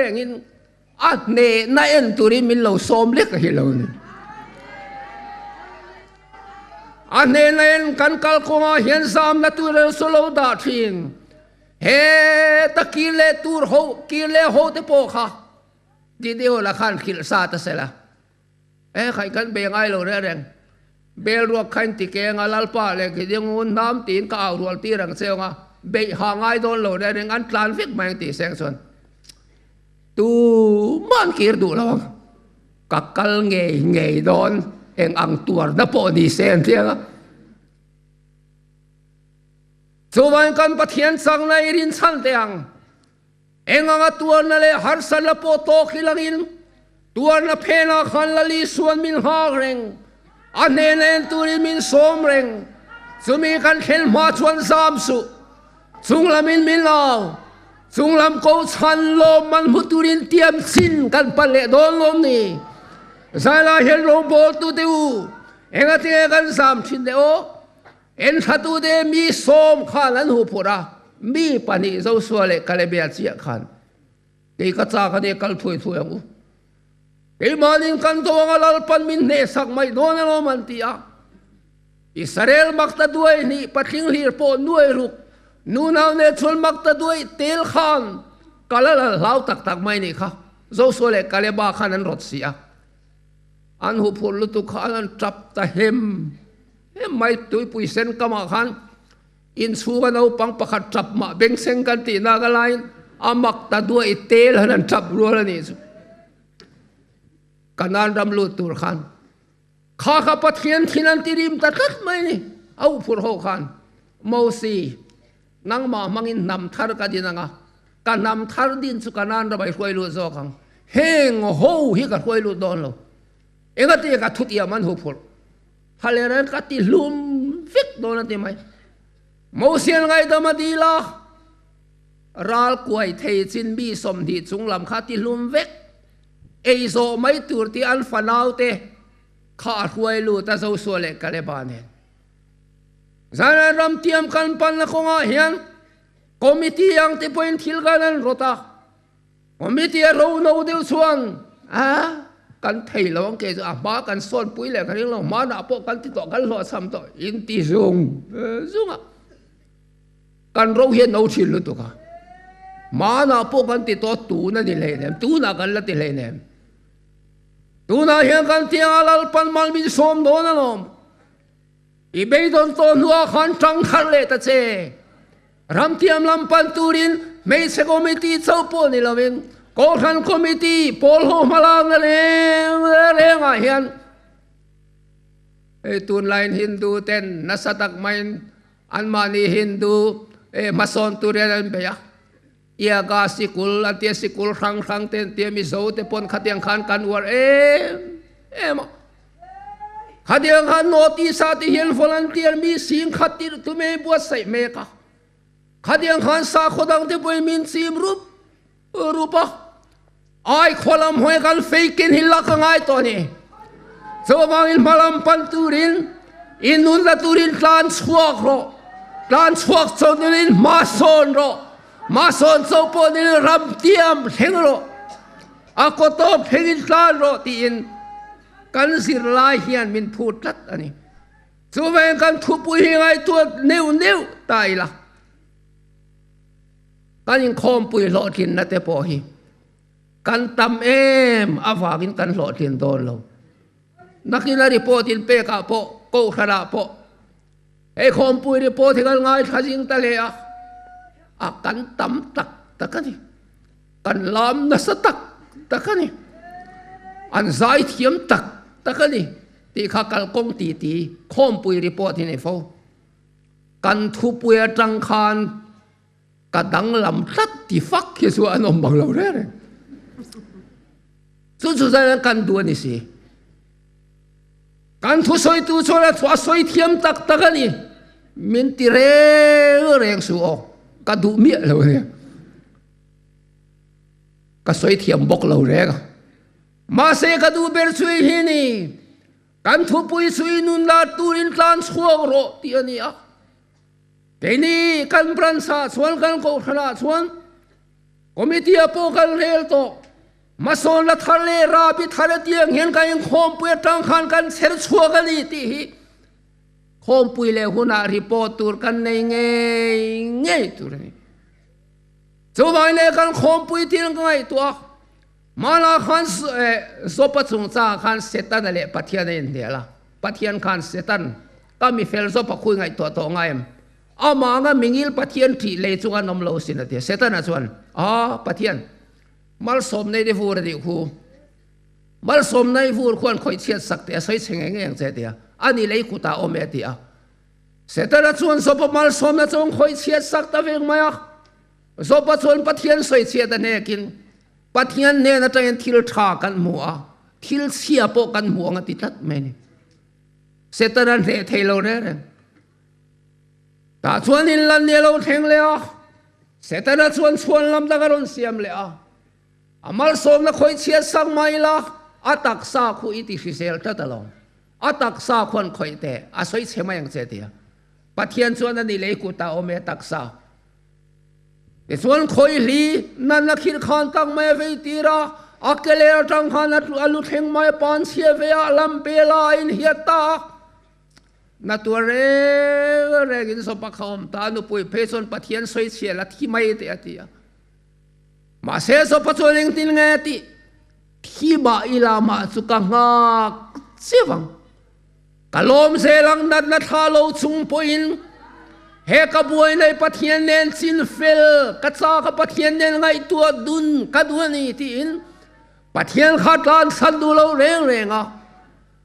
งอินอันเนนายเอ็นตุริมินเราสมเล็กฮิโรงอันเนนกันกัลคงเห็นสามนัตุเรลสโลดาทินเฮตะกิเลตูร์โฮกิเลโฮเตโปค่ะดีเดียวละขันขิลซาตะเสละใครกันเบียงไอเราเรื่องเบลรัวขันติเกงลัลปาเลยกิเดียงน้ำตีนก็เอารัวตีรังเซลงะเบยหางไอโดนเราเรื่องอันตรานฟิกแมงตีเซงส่วนตูมันกีร์ดูแล้วกักกัลเงยโดนเองอังตัวนับปอดีเซนเทียงส่วนกันปะเทียนสังในรินสันเตียงเองอังตัวนั่นเลยฮัรสันละปอโตขิลังอินตัวนั่นเพนักขันละลีส่วนมินฮาเรงอันเนนตุริมินสมเรงสุมีกันเข็นมาชวนสามสุสุงลามินมินลาวสุงลำโกชันลมมันมุตุรินเตียมสินกันปะเลโดนลมนี่สายลาเห็นลงโบตุเตวเองตีกันสามชิ้นเดียวเอ็นทัตุเดมีสมขันนั้นหูพุระมีปนิเจ้าสัวเล็กกะเลเบียเสียขันตีกระจากกันเดกัลถวยอย่างอูตีมานินกันตัวงาลัลปันมินเนสักไม่โดนโรมันตีอะอิสราเอลมักตะด้วยนี่ปัทิงฮีร์ปอนด้วยรุกนูนาวเนชวนมักตะด้วยเตลขันกะละลาวตักไม่นี่ค่ะเจ้าสัวเล็กกะเลบาขันนั้นรถเสียอันหูพูดลุตุขันจับตะเฮมไม่ตุยปุยเซนกมาขันอินสูกันเอาปังประคัดจับมาเบ่งเซนกันตีนากลายอามักตะด้วยเตลนั้นจับรัวแล้วนี่กันนั้นรำลุตุขันข้าขับปัทเทียนที่นั่นตีริมตัดไม่นี่เอาพูดหัวขันมอสีนังมามังอินนำทาร์กันดินังกันนำทาร์ดินสุกันนั้นระบายช่วยลุโซขังเฮงโฮฮิกับช่วยลุโดนเราเอ็งก็ตีกับทุติยมันหูพูดฮาเลรันก็ตีลุมฟิกโดนตีไหมมอสีไงดมาดีละรัลกวยเทจินบีสมดีจุงลำข้าตีลุมเวกเอโซไม่ตูร์ที่อัลฟานาวเตข้าช่วยลุตาเจ้าสัวเล็กกันเลยบ้านเนี่ยจานรำเทียมกันปันละคงอาเฮียนคอมมิตี้ยังที่เป็นทิลกันนั้นรถอ่ะคอมมิตี้เราโน้ตเดียวส่วนกันไทยเราเกี่ยวกับบ้ากันส่วนปุ๋ยแหละกันเรื่องเรามาหน้าพวกกันติดต่อกันหลอดซ้ำต่ออินทิซุงอ่ะกันเราเห็นเอาชิลลุตุกันมาหน้าพวกกันติดต่อตูนั่นที่เลยเนี่ยตูน่ากันละที่เลยเนี่ยตูน่าเห็นกันที่อาลัลปันมันมีสมโดนน้องอีเบย์โดนตัวนัวขันจังทันเลยตาเจรำเทียมลำปันตูรินไม่ใช่คอมมิตี้เจ้าปนนี่ละเว้นKohhran committee polho malang ring ahian tun lain Hindu ten nasatak main anmani Hindu mason Turin beya ia ga sikul antia sikul rang ten tia miso te pon khatiang khan kan war ma khatiang khan notice ati hian volunteer mi sing khatir tu me buat sai me ka ขัดยังขันสาขดังที่ไปมินซีมรูปะไอ้คนลำห้อยกันเฟกินหิลักง่ายตัวนี้สวามินมาลำปันตูรินอินุนละตูรินตานชวกโรตานชวกโซนินมาโซนโรมาโซนโซปนินรำเตียมเฮงโรอาโคโตเฮงตานโรตีอินกันสิรลายเฮียนมินพูดลัดอันนี้สวามินกันทุบปุยง่ายตัวเนียวตายละกันยังคอมปุยหลอดหินนะแต่พอฮีกันตำอาฝากินกันหลอดหินโดนเรานักกินรีโพตินเปกะโปโกขระโปไอ้คอมปุยรีโพที่กันง่ายทัจิงตะเลกันตำตักตะกันนี่กันลามนัสตักตะกันนี่อันใจเทียมตักตะกันนี่ที่ข้ากันกงตีคอมปุยรีโพที่ในฟ้ากันทุปุยจังคานกระดังลำทัดที่ฟักที่ส่วนนมบังเราเร่สุดท้ายกันดูนี่สิกันทุสอยตุชนละทุสอยเทียมตักกันนี่มินติเร่งสู้กันดูเมียเราเนี่ยกันสอยเทียมบกเราเร่มาเสกดูเบรสุยฮินี่กันทุปุยสุยนุนลาตูรินตานชัวโรที่อันนี้แต่นี่กันปรันซาส่วนกันก็ขนาดส่วนคอมมิตี้อโปกันเฮลโตมาโซนละทะเลราบิทะเลเตียงเห็นกันยังคอมปุยจังขันกันเสร็จชัวกันนี่ที่คอมปุยเลหุนารีโพตูร์กันในเงี้ยตัวนี้สมัยนี้กันคอมปุยที่นั่งไงตัวมาลาขันสปะสงสาขันเซตันเลยปัทยานี่เดียละปัทยานขันเซตันก็มีเฟลสปะคุยไงตัวไงอามางั้นมิงิลปัทยันที่เลยจงอันนมโลสินะเดียเสตันนะจวนปัทยันมาลสมในเดฟูระดิคูมาลสมในฟูรควรคอยเชียดสักเดียใช้เชิงเงี้ยเสียเดียอันนี้เลยกุตาโอเมติอาเสตันนะจวนสปมาลสมนะจงคอยเชียดสักตะเวงมาสปจวนปัทยันใส่เชียดเนกินปัทยันเนี่ยนะจังทิลชากันมัวทิลเสียโปกันมัวงั้นติดลัดไม่เนี่ยเสตันนั้นเทโลเร่แต่ชวนอินลันเนี่ยเราแทงเลยเสร็จแล้วชวนลำตะการุนเสียมเลยอามาลสมนะคอยเชียร์สังไม่ละอัตักซาคุอิติฟิเซลตัดลองอัตักซาคนคอยแต่อาศัยเชื่อมาอย่างเจียปัทยันชวนนี่เลยกุตาโอเมตักซาแต่ชวนคอยลีนั่นนักขิดขันตั้งไม่เวทีระอักเลอจังขันอัลุแทงไม่ปานเชียเวียลำเปลาอินเฮียตานาตัวเร่กินสปะคอมตานุปุยเพศนปัทยันสวยเชียละที่ไม่เตียตีมาเสสปะชวนยังตินไงตีที่บ่าอิลามาสุกังงาเสียวังกะลมเซลังนัดนัดฮาโลซุงปุยนเฮกบวยในปัทยันเนนซินเฟลกัจซากปัทยันเนนไงตัวดุนกัดวันนี้ที่อินปัทยันขาดลานสันดูเราเร่ง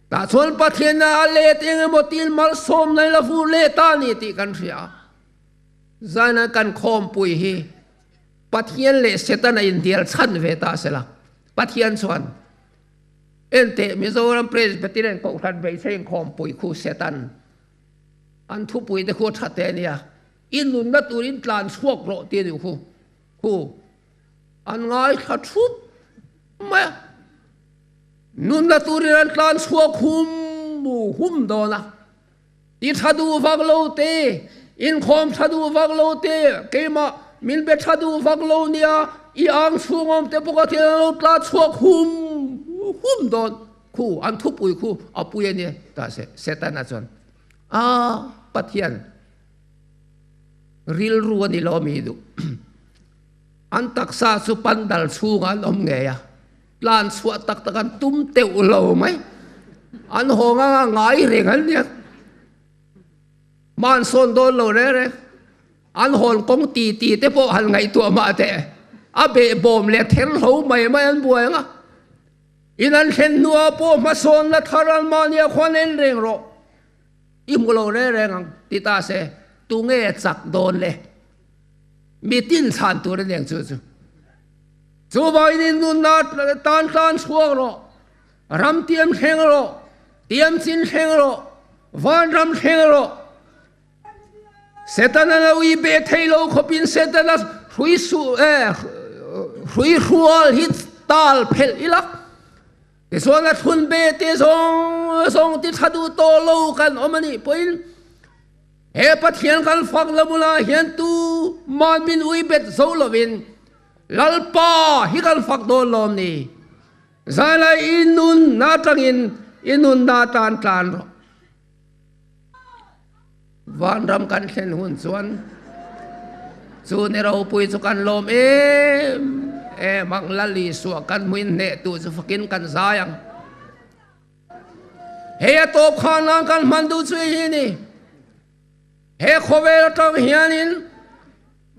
แต่ส่วนปัทยันน่ะเลตเองหมดที่มาสมในละฟูเลตานี่ที่กันเสียใจนั้นกันคอมปุยฮีปัทยันเลเสตันอินเดียชันเวตาเสละปัทยันส่วนเอ็นเตมิโซรัมเพรสเปติเรนก็ขัดไปเชิงคอมปุยคู่เสตันอันทุปุยเด็กคู่ชัดเจนเนี่ยอินนุนนัตุรินตลานช่วงโรตีอยู่คู่อันง่ายขัดชุบไม่นุนนัตุรินตลานช่วงหุ่มโดนะที่ทัดูฟักโลเตอินคอมทัดูฟักโลเตเกมามินเบทัดูฟักโลเนี่ยอีอังช่วงอมเตปกติเราตลานช่วงหุ่มโดนคู่อันทุปุยคู่เอาปุยเนี่ยตาเสตันนะจนปัทยันริลรัวนี่ล้อมีดูอันตักซาสุปันดัลชูงานอมเงียลานสวดตักกันตุ้มเตวเราไหมอันหงง่ายเรื่องนี้มันส่วนโดนเราเลยอันหงกงตีเตปหันไงตัวมาแต่อาเบะบอมเล็กเทนเขาไม่อันบวยงะอินันเห็นนัวปมาส่วนละทารันมาเนี่ยคนเล่นเรื่องรออิมกโลเร่งติตาเสตุเงยจักโดนเลยมีตินสันตัวเรื่องจู่บายนินนุนนัดตานชัวรอรำเทียมเฮงรอเทียมสินเฮงรอวันรำเฮงรอ เสตนาเราอีเบทเทโลขบินเสตนาหุยสุหุยรัวฮิตตาลเพลอิลักแต่ส่วนนั้นทุนเบททรงติดขัดโตโลกันอมันนี่pointเฮปะเทียนกันฟังละมุลาเฮียนตูมันบินอุยเบตโซลวินลัลปาฮิกันฟักโดนลมนี่ซาลาอินุนนาตังอินุนนาตานตานวันรำกันเช่นหุ่นส่วนส่วนเราปุยสุกันลมมังลลีสวกันมินเนตูจะฟักินกันสายังเฮียตบขานกันมันดูช่วยนี่เฮโคเวลต้องเฮียนิน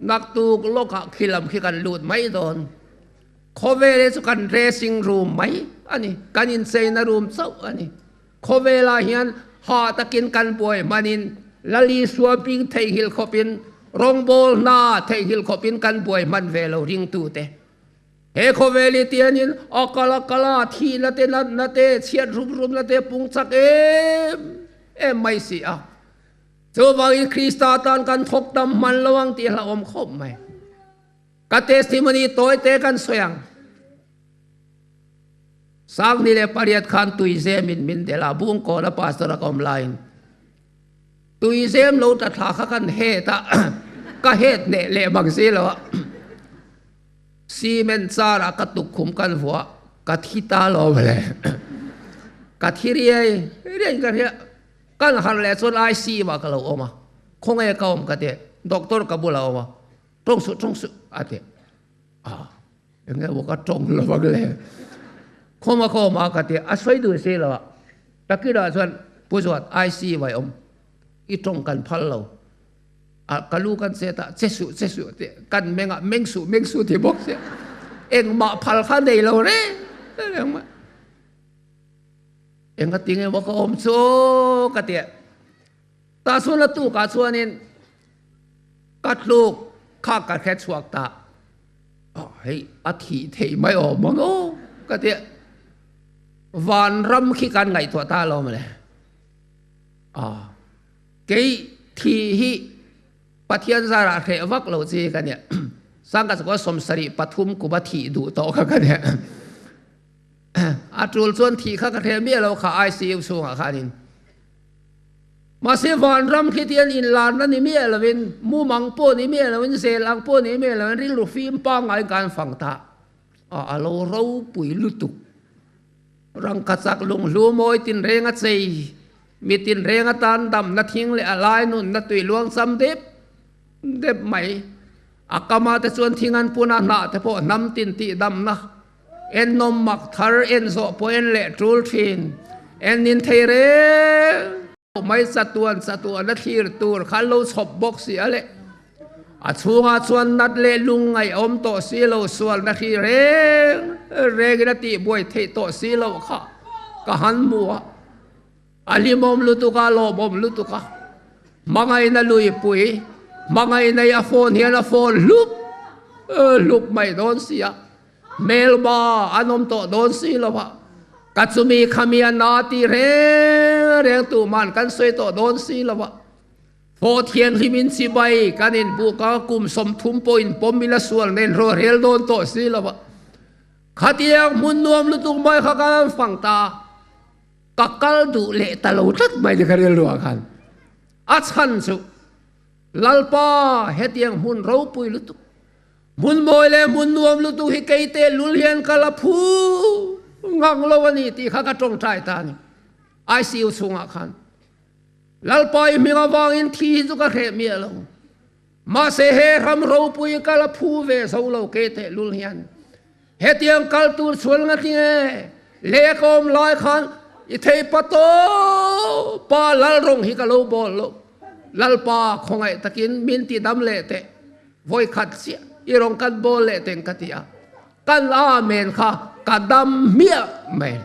นักตูกโลกขิลำขิกันลูดไม่โดนโคเวลสุกันเรซิ่งรูมไหมอันนี้กันอินเซนรูมเจ้าอันนี้โคเวลาเฮียนหาตะกินกันป่วยมันินลลีสวปิงเทหิลขบินรองโบลนาเทหิลขบินกันป่วยมันเวลริงตูเตเฮโคเวลิเตียนินออกกลาทีละเตนัเตเชียดรุมละเตปุงสักไม่เสียเจ้าว่าคริสต์ตานกันทกดำมันระวังตีละอมคบไหมกัตเตสติมนีโตยเตกันสยังสักนี่เลยปริยัติขันตุยเซมินเดลาบุ้งโกละปาสระกอมไลน์ตุยเซมเราตัดขากันเฮตะก็เฮตเนเละบางสิแล้วซีเมนซาระกตุกขุมกันหัวกัทิตาโลไปเลยกัทิเรียกันเฮียกันหันแหล่ส่วนไอซีว่าก็เราออกมาคงไอ้เขาอมกันเดด็อกเตอร์กับบุเราออกมาตรงสุดอาเดยังไงบอกก็ตรงเราบ้างเลยคงมาเขามากันเดอาศัยดูสิแล้วตะกี้เราส่วนผู้สวดไอซีไว้อมอีตรงกันพัลเรากันลูกันเสียตาเสสุกันเมงสุที่บอกเสียเอ็งมาพัลข้าในเราเร่เรื่องมาเอ็งก็ติ้งบอกอมโซกะเตียตาส่วนละตู้กาส่วนนี้กัดลูกข้ากัดแค่สวกตาเฮ้ยอธิเทไม่ออกมั้งโอ้กะเตียวันรำขี้กันไงตัวตาเรามาเลยเกี่ยทีฮีปัทยันสาระเทวักเราจีกันเนี่ยสังกัดก็สมสริปทุมกุบัติดูโตกันเนี่ยอาจูลส่วนที่ข้ากระเทียมเมียเราขาไอซีอูสูงอาคารินมาเสวานรำคิดยันอินลานนั่นนี่เมียเราเป็นมูมังโป้นี่เมียเราเป็นเซลังโป้นี่เมียเราเป็นริลูฟิมปังไอการฟังตาเราปุยลุตุรังกัดสักลุงลูโมยตินเรงอัดเซมีตินเรงอัตันดำนัดทิ้งเลยอะไรนุ่นนัดตุยลวงซ้ำเด็บไหมอากามาแต่ส่วนทิ้งอันปูนาหนาแต่พอน้ำตินตีดำนะเอ็นนมมักทาร์เอ็นโซโพเอ็นเละทูลทินเอ็นนินเทเรไม่สะตัวนัดทีร์ตูร์ขันเราสบบ็อกเสียเลยช่วงส่วนนัดเลลุงไงอมโตสีเราส่วนนัดทีเรงนัดตีบวยเทโตสีเราค่ะก็หันมัวอาลีมอมลุตุกาโลมอมลุตุกามังไงนั่นลุยปุยมังไงในอโฟนเฮียนอโฟนลุกไม่โดนเสียเมลบาอันอมโตโดนสีแล้ววะกัตสุมีขมีอนาติเรงตูมันกันสวยโตโดนสีแล้ววะโฟเทียนริมินสีใบกันอินบุกากุมสมทุมปอินปมมิลส่วนเนนโรเฮลโดนโตสีแล้ววะขัดยังมุนนวมลุตุงใบข้ากันฟังตากักกัลดูเละตะลุตัดไม่ได้กันเรื่องกันอัศหันสุลัลปาเฮตียงมุนเราปุยลุตุมุนโมยเลมุนนวมลุตุฮิเกยเตลุเลียนกะลาพูงังโลวนีที่ข้ากระจงใจตานี่ไอซีอูสุงอาคันลัลปายมีงาวางอินทีจุกะเขมีเรามาเสเฮรำเราปุยกะลาพูเวสเอาเราเกยเตลุเลียนเฮตียงกัลตูสวลงัดเงเลกอมลอยคันอิเทปโตปาลัลรงฮิกะโลบอลลัลปาคงไอตะกินมินตีดำเลเตโวยขัดเสียอีรงกันโบเลเตงกัติยากันอาเมนค่ะกัดดำเมียเมน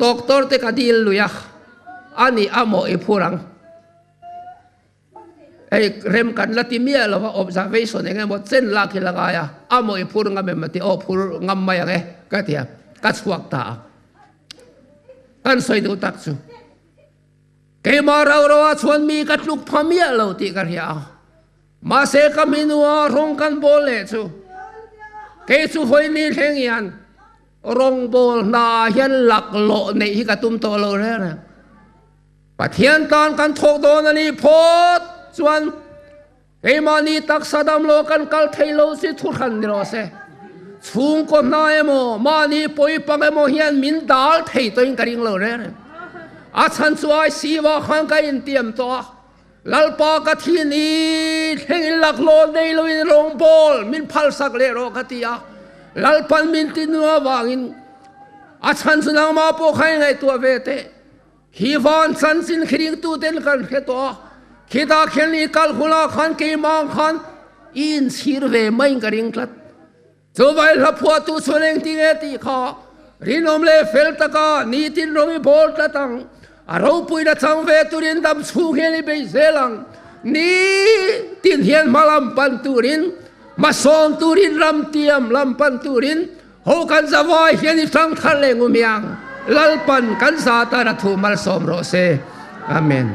ด็อกเตอร์เตกัดิลลุยะอันนี้อโมอีพูรังไอเริ่มกันละติเมียเราว่า observation ยังไงหมดเส้นลากิลากายอโมอีพูรังกันแบบที่พูรังไม่ยังไงกัติยากัดสวกตากันสวยดูตักสุเก cái mà Rawh chuan mi cắt lục phamia lo ti cái hiểu mà sẽ cầm minua rong can bol lệ chú cái chú hồi ni theng yan rong bol na hian lạc lộ này hi cả tum to lo thế này Pathian tan kan thok don ani phot chuan cái mà ni tak sadam lo kan kal thei lo si thu khan ro se chung ko na emo ma ni poi pang emo hian min dal thei toin karing lo re a chan chuai siwa khan ka in tiam to lalpa ka thi ni theng lak lo nei lo in rong bol min phal sak le ro ka tia lalpan min tinua wangin a chan sunang ma po khai ngai tu ve te hi van chan sin khring tu ten kan khe to khida khelni kal khula khan ke mang khan in sir ve mai karing klat cho vai la phua tu soleng ti nge ti kha rinom le fel taka ni tin romi bol ta tang aro pui da chang ve turin dam chu heli be zelang ni tin hian malam pan turin ma son turin ram tiam lam pan turin ho kan zawai hian i sang thale ngumiang lalpan kan sa ta ra thu mal som ro se amen